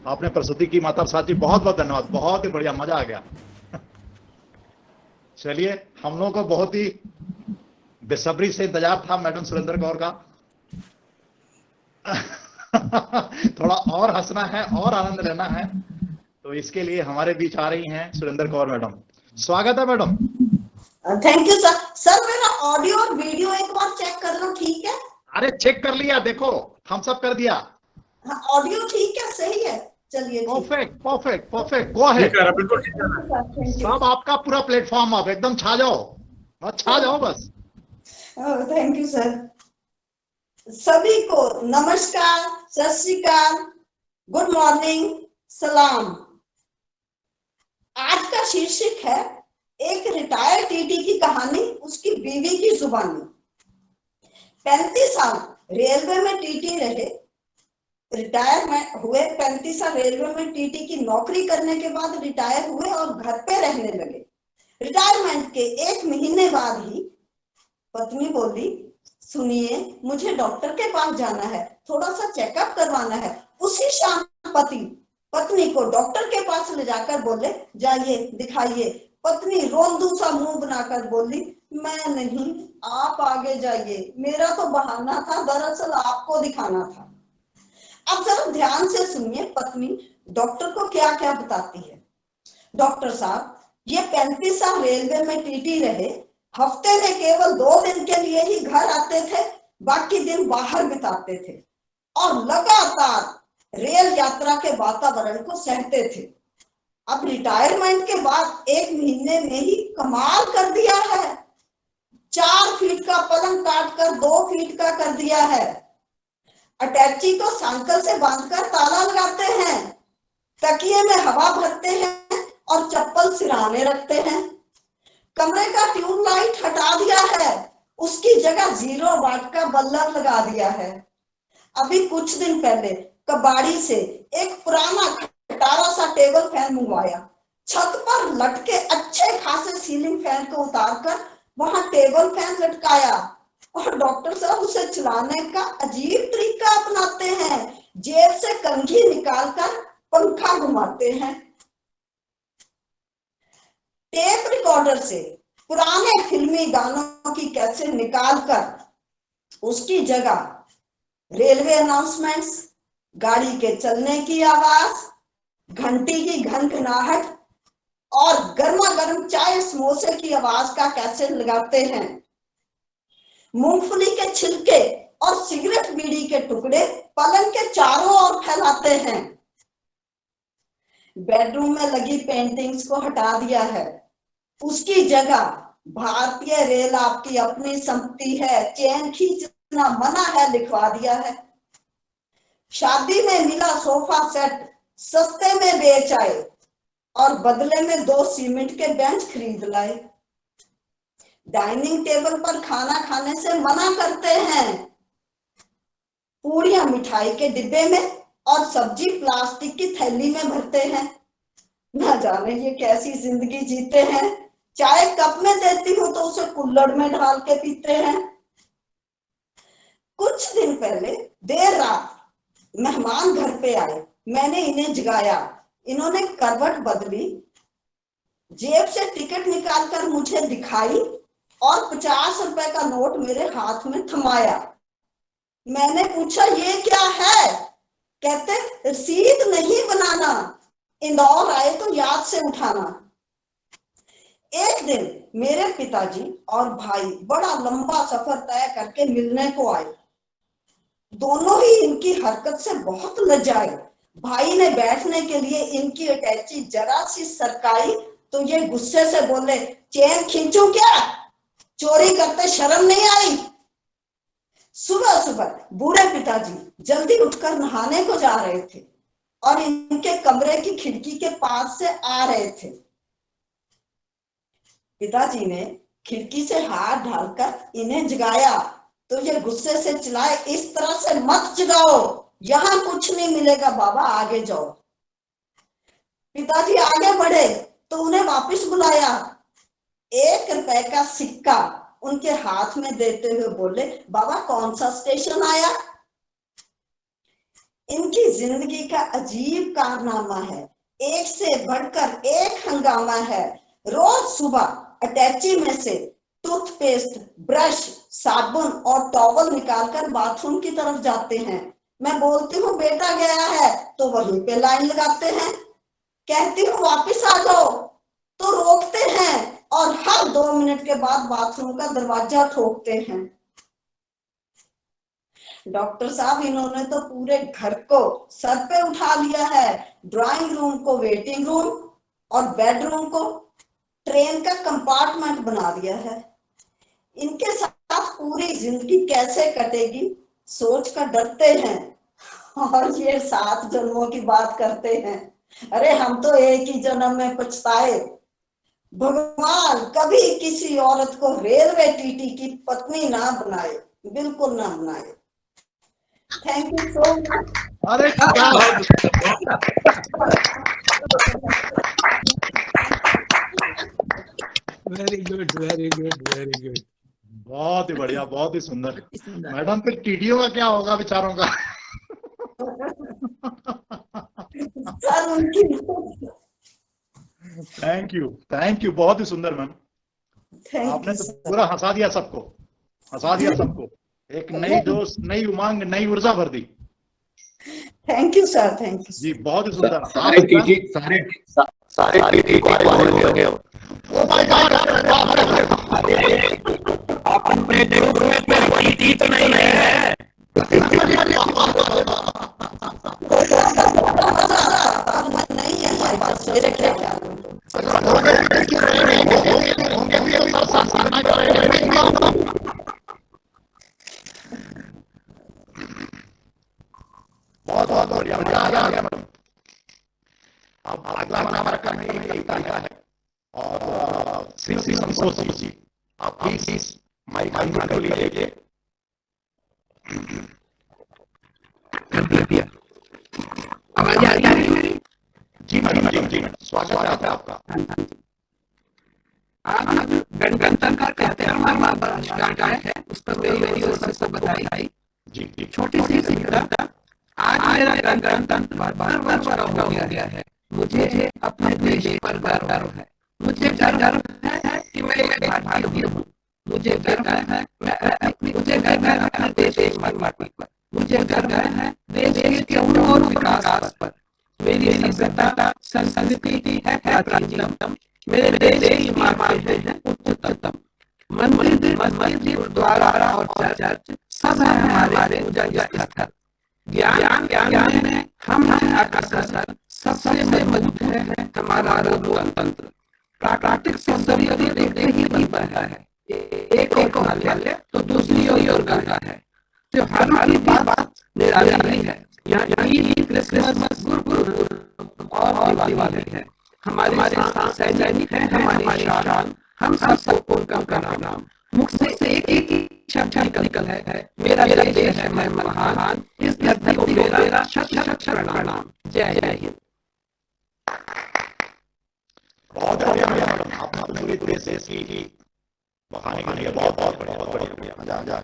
आपने प्रस्तुति की माता साथी, बहुत बहुत धन्यवाद, बहुत ही बढ़िया, मजा आ गया। चलिए, हम लोगों को बहुत ही बेसब्री से इंतजार था मैडम सुरेंद्र कौर का। थोड़ा और हंसना है और आनंद लेना है, तो इसके लिए हमारे बीच आ रही हैं सुरेंद्र कौर मैडम। स्वागत है madam. Thank you sir. Sir मेरा ऑडियो और वीडियो एक बार चेक कर लो, ठीक है? अरे चेक कर लिया, देखो थम्स अप कर दिया। हाँ, ऑडियो ठीक है, सही है। चलिए perfect perfect perfect, go ahead. बिल्कुल ठीक है। सब आपका पूरा प्लेटफॉर्म, आप एकदम छा जाओ, बस छा जाओ बस। Thank you sir. सभी को नमस्कार, सत श्री अकाल, गुड मॉर्निंग, सलाम। आज का शीर्षक है एक रिटायर्ड टीटी की कहानी, उसकी बीवी की जुबानी। 35 साल रेलवे में टीटी रहे, रिटायरमेंट हुए। 35 साल रेलवे में टीटी की नौकरी करने के बाद रिटायर हुए और घर पे रहने लगे। रिटायरमेंट के 1 महीने बाद ही पत्नी बोली, सुनिए मुझे डॉक्टर के पास जाना है, थोड़ा सा चेकअप करवाना है। उसी शाम पत्नी को डॉक्टर के पास ले जाकर बोले, जाइए दिखाइए। पत्नी रोंदू सा मुंह बनाकर बोली, मैं नहीं, आप आगे जाइए, मेरा तो बहाना था, दरअसल आपको दिखाना था। अब जरा ध्यान से सुनिए पत्नी डॉक्टर को क्या क्या बताती है। डॉक्टर साहब, ये 35 साल रेलवे में टीटी रहे, हफ्ते में केवल 2 दिन के लिए ही घर आते थे, बाकी दिन बाहर बिताते थे और लगातार रेल यात्रा के वातावरण को सहते थे। अब रिटायरमेंट के बाद 1 महीने में ही कमाल कर दिया है। 4 फीट का पलंग काटकर 2 फीट का कर दिया है। अटैची को सांकल से बांधकर ताला लगाते हैं, तकिए में हवा भरते हैं, और चप्पल सिरहाने रखते हैं। कमरे का ट्यूबलाइट हटा दिया है, उसकी जगह 0 वाट का बल्ब लगा दिया है। अभी कुछ दिन पहले कबाड़ी से एक पुराना खटारा सा टेबल फैन मंगवाया। छत पर लटके अच्छे खासे सीलिंग फैन को उतारकर वहां टेबल फैन लटकाया और डॉक्टर साहब उसे चलाने का अजीब तरीका अपनाते हैं। जेब से कंघी निकालकर पंखा घुमाते हैं। टेप रिकॉर्डर से पुराने फिल्मी गानों की कैसेट निकालकर उसकी जगह रेलवे अनाउंसमेंट्स, गाड़ी के चलने की आवाज, घंटी की घनघनाहट और गर्मा गर्म चाय समोसे की आवाज का कैसेट लगाते हैं। मूंगफली के छिलके और सिगरेट बीड़ी के टुकड़े पलंग के चारों ओर फैलाते हैं। बेडरूम में लगी पेंटिंग्स को हटा दिया है, उसकी जगह भारतीय रेल आपकी अपनी संपत्ति है, चैन खींचना मना है लिखवा दिया है। शादी में मिला सोफा सेट सस्ते में बेच आए और बदले में 2 सीमेंट के बेंच खरीद लाए। डाइनिंग टेबल पर खाना खाने से मना करते हैं। पूड़ियां मिठाई के डिब्बे में और सब्जी प्लास्टिक की थैली में भरते हैं। न जाने ये कैसी जिंदगी जीते हैं। चाय कप में देती हूं तो उसे कुल्हड़ में ढाल के पीते हैं। कुछ दिन पहले देर रात मेहमान घर पे आए, मैंने इन्हें जगाया। इन्होंने करवट बदली, जेब से टिकट निकालकर मुझे दिखाई और 50 रुपए का नोट मेरे हाथ में थमाया। मैंने पूछा ये क्या है? कहते रसीद नहीं बनाना, इंदौर आए तो याद से उठाना। एक दिन मेरे पिताजी और भाई बड़ा लंबा सफर तय करके मिलने को आए। दोनों ही इनकी हरकत से बहुत लजाए। भाई ने बैठने के लिए इनकी अटैची जरा सी सरकाई तो ये गुस्से से बोले, चेन खींचूं क्या? चोरी करते शर्म नहीं आई? सुबह सुबह बूढ़े पिताजी जल्दी उठकर नहाने को जा रहे थे और इनके कमरे की खिड़की के पास से आ रहे थे। पिताजी ने खिड़की से हाथ डालकर इन्हें जगाया तो ये गुस्से से चिल्लाए, इस तरह से मत जगाओ, यहां कुछ नहीं मिलेगा बाबा, आगे जाओ। पिताजी आगे बढ़े तो उन्हें वापस बुलाया। 1 रुपए का सिक्का उनके हाथ में देते हुए बोले, बाबा कौन सा स्टेशन आया? इनकी जिंदगी का अजीब कारनामा है, एक से बढ़कर एक हंगामा है। रोज सुबह अटैची में से टूथपेस्ट, ब्रश, साबुन और टॉवल निकालकर बाथरूम की तरफ जाते हैं। मैं बोलती हूँ बेटा गया है तो वहीं पे लाइन लगाते हैं। कहती हूँ वापस आ जाओ तो रोकते हैं और हर 2 मिनट के बाद बाथरूम का दरवाजा ठोकते हैं। डॉक्टर साहब इन्होंने तो पूरे घर को सर पे उठा लिया है। ड्राइंग रूम को वेटिंग रूम और बेडरूम को ट्रेन का कंपार्टमेंट बना दिया है। इनके साथ पूरी जिंदगी कैसे कटेगी सोच कर डरते हैं और ये 7 जन्मों की बात करते हैं। अरे हम तो एक ही जन्म में पछताए। भगवान कभी किसी औरत को रेलवे टीटी की पत्नी ना बनाए, बिल्कुल ना बनाए। Thank you so much. अरे very good very good very good, बहुत ही बढ़िया, बहुत ही सुंदर। मैडम फिर टीटीओ का क्या होगा बेचारों का? सर उनकी थैंक यू, बहुत ही सुंदर मैम। आपने तो पूरा हंसा दिया सबको, एक नई जोश, नई उमंग, नई ऊर्जा भर दी। Thank you sir, thank you जी, बहुत ही सुंदर। सारे टीटी को अपने ग्रुप में टीटी तो नहीं है। नहीं है हमारे पास, मेरे ख्याल में बहुत बढ़िया, मजा आ गया मैडम। अब अगला हमारा करने श्रीमती संतोष जी, आप प्लीज माइक अनम्यूट कर लीजिए। आवाज आ रही है मेरी? जी मैडम, जी मैडम, स्वागत है आपका। आज गणतंत्र का त्यौहार बड़ा है, उस पर मेरी ओर से सब बधाई। जी, छोटी सी कविता। आज मेरा गणतंत्र 12 वर्ष का हो गया है। मुझे अपने देश पर गर्व है। मुझे गर्व है कि मैं भारतीय हूँ। मुझे गर्व है अपने देश पर। मुझे गर्व है देश के त्योहारों और विकास पर। मेरी सभ्यता संस्कृति है प्राचीनतम। मेरे देश की मान्यताएं हैं उच्चतम। मंदिर गुरुद्वारा और चर्च सब है हमारे पूजा स्थल। ज्ञान में हम आकर्षण सबसे मजबूत है हमारा लोकतंत्र। प्राकृतिक सौंदर्य देखते ही बनता है। एक हिमालय तो दूसरी ओर गंगा है। त्योहारों की बात निराली है। यहाँ ईद, क्रिसमस, गुरु और दिवाली है। हमारे सैनिक है हमारी शान। हम सबको उनका नाम। मुख से एक ही शब्द निकल है, मेरा देश है मैं महान। इस धरती को मेरा शत प्रणाम। जय हिंद। बहुत बढ़िया मैडम, आपने पूरी देश की बखाने के लिए बहुत बढ़िया, मजा आ गया।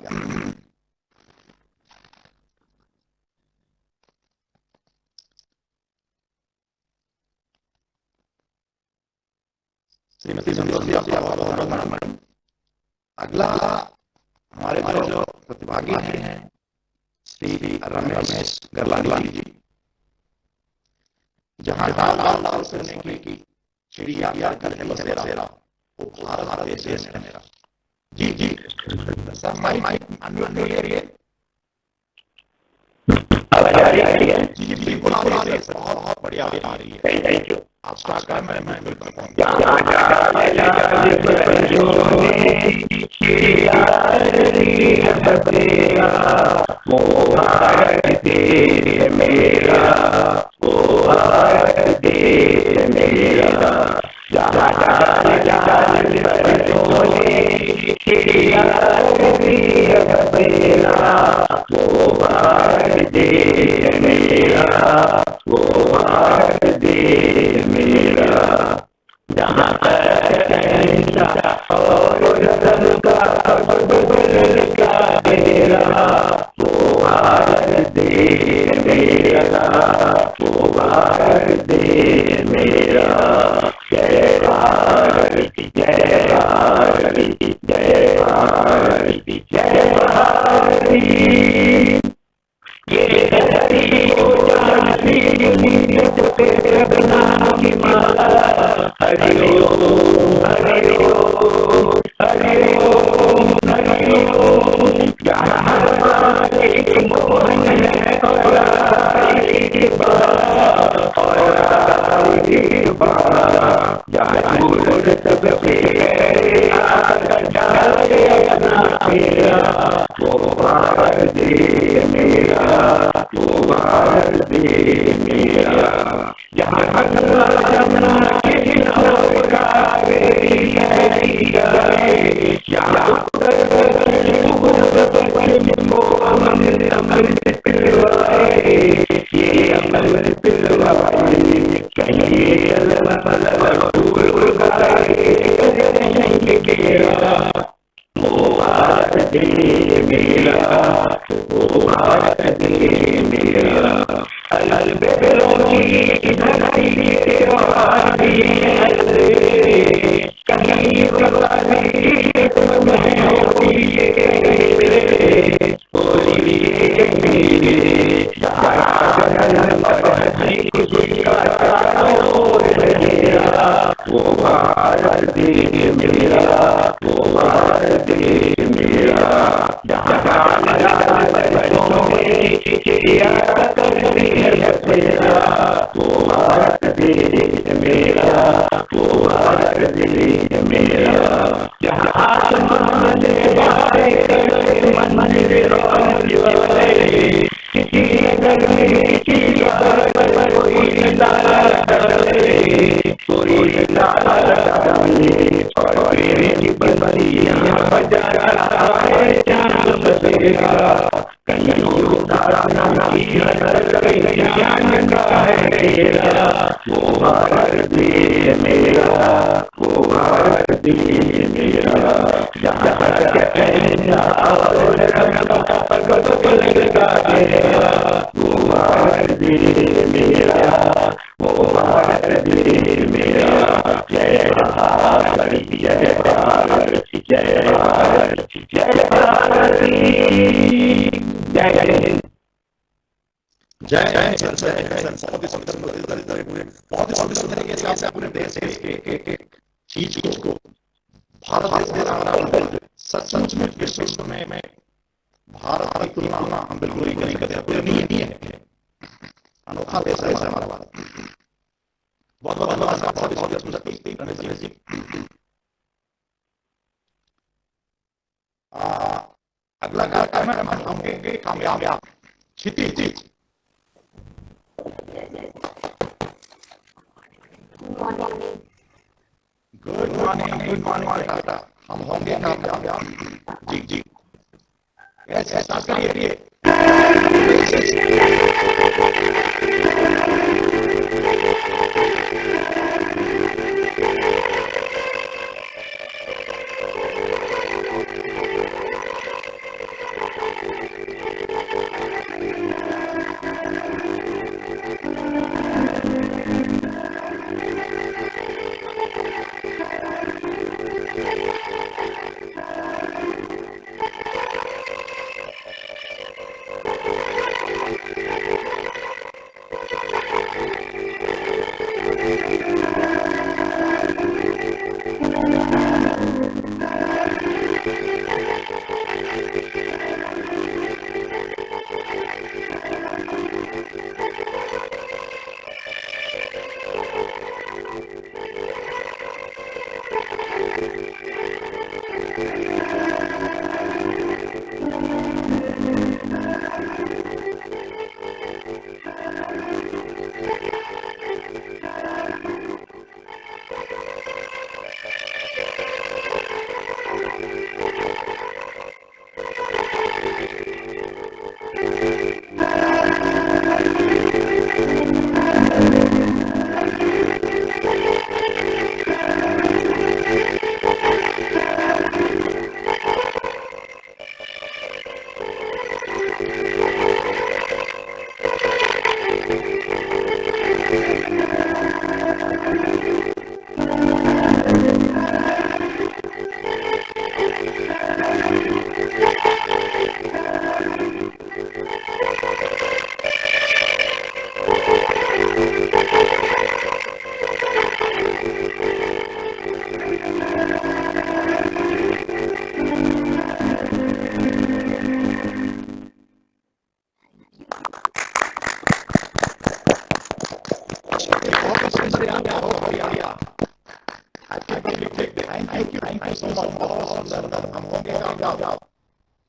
श्रीमती संतोष जी, आपका बहुत मैडम। अगला हमारे जो प्रतिभागी हैं श्री रमेश गरलानी जी, जहाँ लाल सुनने की चिड़िया करके बसेरा, वो भारत देश है मेरा। जी सर, माइक अनम्यूट करिए। आवाज आ रही है? जी बिल्कुल आ रही है सर, बहुत बढ़िया आ रही है। Thank you. आप स्टार्ट करें, मैं बिल्कुल मेरी बलिया बजाता है चांद बसेरा, कहीं उदास की नजर जान का है तेरा, वो भारत देश मेरा, वो भारत देश मेरा, जहाँ कहना और बदलेगा तेरा, वो भारत देश मेरा, वो भारत देश मेरा। जय भारत जय भारत जय भारत जय भारत जय जय जय जय। बहुत ही सुंदर तरीके से अपने देश के चीज को भारत देश सचमुच में विश्व में भारत की तुलना हम बिल्कुल ही नहीं करते, नहीं है। अनोखा देश है हमारा भारत। बहुत बहुत धन्यवाद, बहुत सुंदर जी। अगला कार्यक्रम हम होंगे कामयाब क्षितिज। Good morning Tata. हम होंगे कामयाब। जी जी, ऐसा करिए।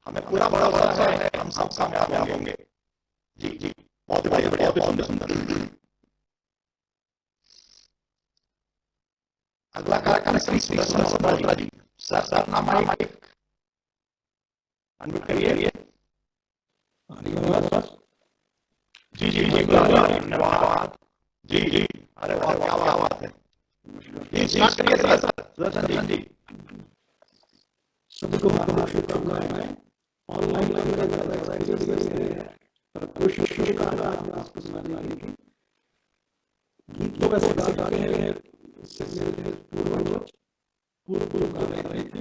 हमें पूरा भरोसा है हम सब कामयाब होंगे। जी जी, बहुत बढ़िया, बहुत सुंदर। अगला कार्यक्रम श्री सुंदर जी। सर नाम अनम्यूट करिए। जी जी जी, धन्यवाद। जी जी, अरे वाह, क्या बात है। स्टार्ट करिए सर। सुदर्शन जी। सभी को शुभकामनाएं। ऑनलाइन पर कोशिश करना आपको सुनाने की। गीत तो वैसे गाते हैं, इससे पूर्व गा रहे थे।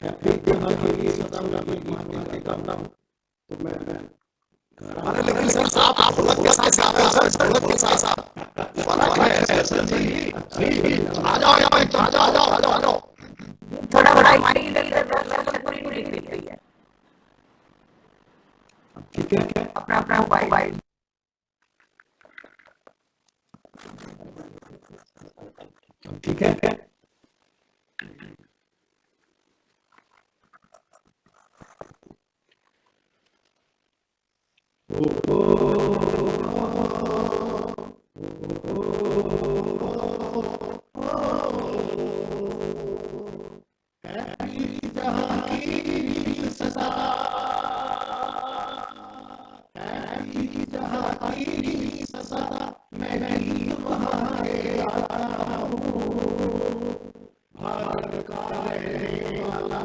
हैप्पी गाना के लिए सदा मैं गाता हूँ तो मैं अरे लेकिन सर आप ढोलक के साथ गा रहे हैं सर, ढोलक के साथ फर्क है सुदर्शन जी। आ जाओ। थोड़ा बड़ा हमारी इधर पूरी दिख रही है। ठीक है, अपना मोबाइल ठीक है। हर काहे वाला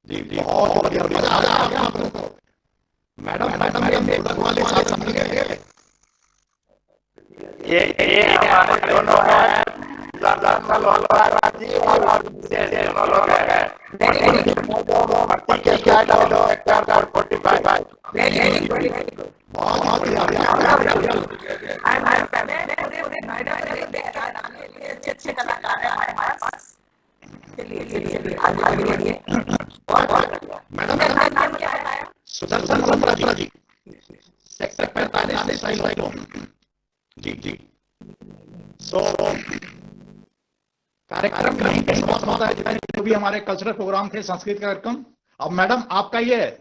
जी जी बहुत बढ़िया मजा आ गया आपको। मैडम ये वाले साथ समझ गए ये हमारे दोनों हैं राजीव और दोनों लोग हैं बहुत अच्छे कलाकार हैं हमारे पास। चलिए आगे बढ़िए। मैडम नाम क्या है? सुदर्शन मल्होत्रा जी, सेक्टर 45 से जी जी। सो कार्यक्रम नहीं के समाप्त होता है जितने जो भी हमारे कल्चरल प्रोग्राम थे, सांस्कृतिक कार्यक्रम। अब मैडम आपका ये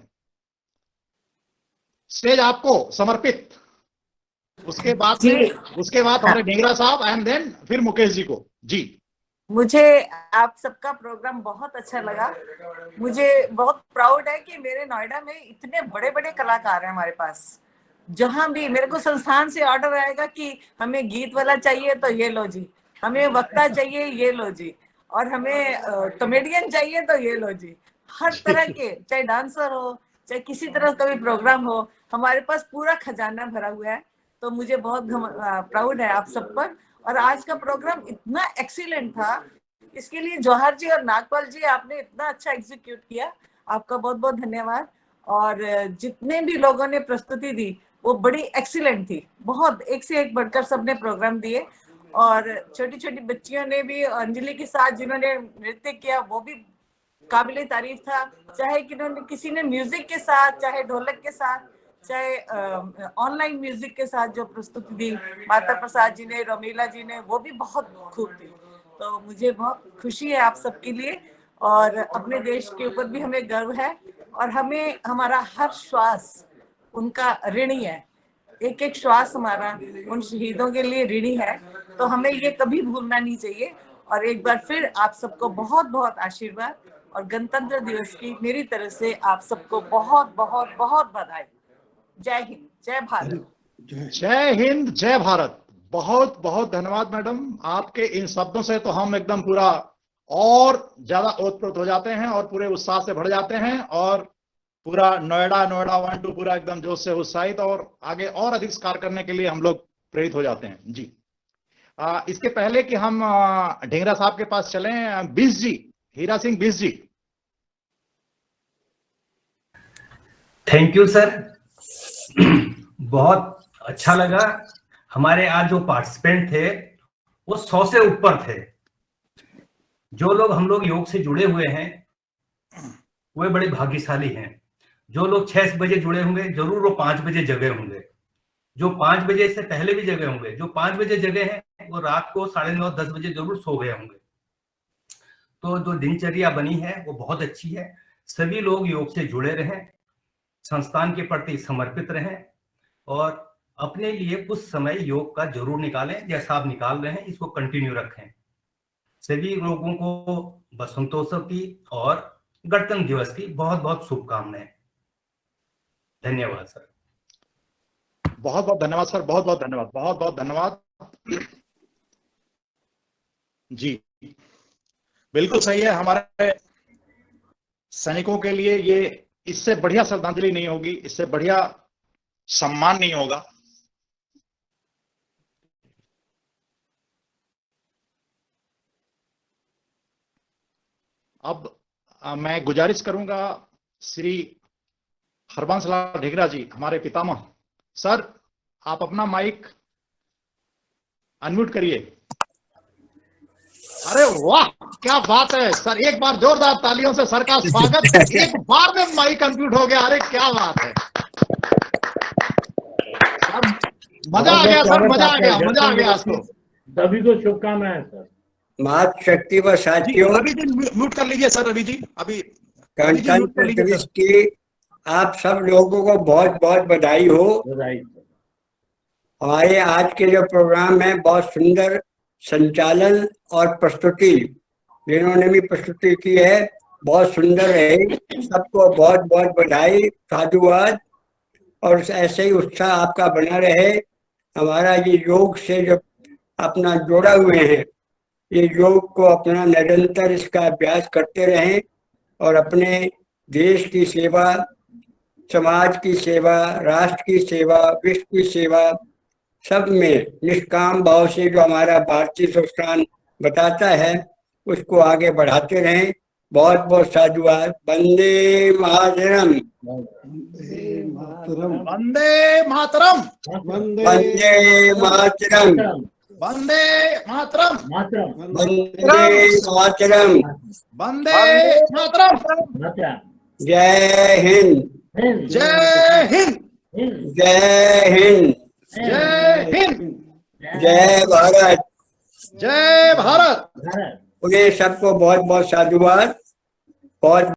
स्टेज आपको समर्पित। उसके बाद हमारे ढींगरा साहब एंड देन फिर मुकेश जी को। जी, मुझे आप सबका प्रोग्राम बहुत अच्छा लगा। मुझे बहुत प्राउड है कि मेरे नोएडा में इतने बड़े बड़े कलाकार हैं हमारे पास। जहां भी मेरे को संस्थान से ऑर्डर आएगा कि हमें गीत वाला चाहिए तो ये लो जी, हमें वक्ता चाहिए ये लो जी, और हमें कॉमेडियन चाहिए तो ये लो जी। हर तरह के, चाहे डांसर हो चाहे किसी तरह का भी प्रोग्राम हो, हमारे पास पूरा खजाना भरा हुआ है। तो मुझे बहुत प्राउड है आप सब पर। और आज का प्रोग्राम इतना एक्सीलेंट था, इसके लिए जौहर जी और नागपाल जी आपने इतना अच्छा एग्जीक्यूट किया, आपका बहुत बहुत धन्यवाद। और जितने भी लोगों ने प्रस्तुति दी वो बड़ी एक्सीलेंट थी, बहुत एक से एक बढ़कर सबने प्रोग्राम दिए। और छोटी छोटी बच्चियों ने भी, अंजलि के साथ जिन्होंने नृत्य किया वो भी काबिले तारीफ था। चाहे किसी ने म्यूजिक के साथ, चाहे ढोलक के साथ, चाहे ऑनलाइन म्यूजिक के साथ जो प्रस्तुति दी माता प्रसाद जी ने, रमीला जी ने, वो भी बहुत खूब थी। तो मुझे बहुत खुशी है आप सबके लिए, और अपने देश के ऊपर भी हमें गर्व है, और हमें हमारा हर श्वास उनका ऋणी है। एक एक श्वास हमारा उन शहीदों के लिए ऋणी है, तो हमें ये कभी भूलना नहीं चाहिए। और एक बार फिर आप सबको बहुत बहुत आशीर्वाद, और गणतंत्र दिवस की मेरी तरफ से आप सबको बहुत बहुत बहुत बधाई। जय हिंद, जय भारत। जय हिंद, जय भारत। बहुत बहुत धन्यवाद मैडम, आपके इन शब्दों से तो हम एकदम पूरा और ज्यादा ओतप्रोत हो जाते हैं और पूरे उत्साह से भर जाते हैं, और पूरा नोएडा 1-2 पूरा एकदम जोश से उत्साहित, और आगे और अधिक कार्य करने के लिए हम लोग प्रेरित हो जाते हैं। जी, इसके पहले कि हम ढींगरा साहब के पास चलें, बिस जी, हीरा सिंह बिस जी। थैंक यू सर, बहुत अच्छा लगा। हमारे आज जो पार्टिसिपेंट थे वो 100 से ऊपर थे। जो लोग हम लोग योग से जुड़े हुए हैं वे बड़े भाग्यशाली हैं। जो लोग 6 बजे जुड़े होंगे जरूर वो 5 बजे जगे होंगे, जो 5 बजे से पहले भी जगे होंगे, जो 5 बजे जगे हैं वो रात को 9:30-10 बजे जरूर सो गए होंगे। तो जो दिनचर्या बनी है वो बहुत अच्छी है। सभी लोग योग से जुड़े रहें, संस्थान के प्रति समर्पित रहें, और अपने लिए कुछ समय योग का जरूर निकालें। जैसा आप निकाल रहे हैं इसको कंटिन्यू रखें। सभी लोगों को बसंतोत्सव की और गणतंत्र दिवस की बहुत बहुत शुभकामनाएं। धन्यवाद सर। बहुत बहुत धन्यवाद सर, बहुत बहुत धन्यवाद, बहुत बहुत धन्यवाद। जी, बिल्कुल सही है। हमारे सैनिकों के लिए ये इससे बढ़िया श्रद्धांजलि नहीं होगी, इससे बढ़िया सम्मान नहीं होगा। अब मैं गुजारिश करूंगा श्री हरबंस लाल ढींगरा जी, हमारे पितामह सर, आप अपना माइक अनम्यूट करिए। अरे वाह, क्या बात है सर, एक बार जोरदार तालियों से सर का स्वागत। एक बार में माइक अनम्यूट हो गया, अरे क्या बात है सर, मजा आ गया सर, मजा आ गया, मजा आ गया। सभी को शुभकामनाएं सर। मातृशक्ति व साथियों, रवि जी म्यूट कर लीजिए सर, रवि जी अभी गणतंत्र दिवस की आप सब लोगों को बहुत बहुत बधाई हो। हमारे आज के जो प्रोग्राम है बहुत सुंदर संचालन और प्रस्तुति, जिन्होंने भी प्रस्तुति की है बहुत सुंदर रही। सबको बहुत बहुत बधाई, साधुवाद, और ऐसे ही उत्साह आपका बना रहे। हमारा ये योग से जो अपना जोड़ा हुए हैं, ये योग को अपना निरंतर इसका अभ्यास करते रहें, और अपने देश की सेवा, समाज की सेवा, राष्ट्र की सेवा, विश्व की सेवा, सब में निष्काम भाव से जो हमारा भारतीय संस्थान बताता है उसको आगे बढ़ाते रहें। बहुत बहुत साधुवाद। वंदे मातरम, वंदे मातरम, वंदे मातरम, वंदे मातरम, वंदे मातरम, वंदे मातरम। जय हिंद, जय हिंद, जय हिंद, जय हिंद, जय भारत, जय भारत। उन्हें सबको बहुत बहुत साधुवाद। बहुत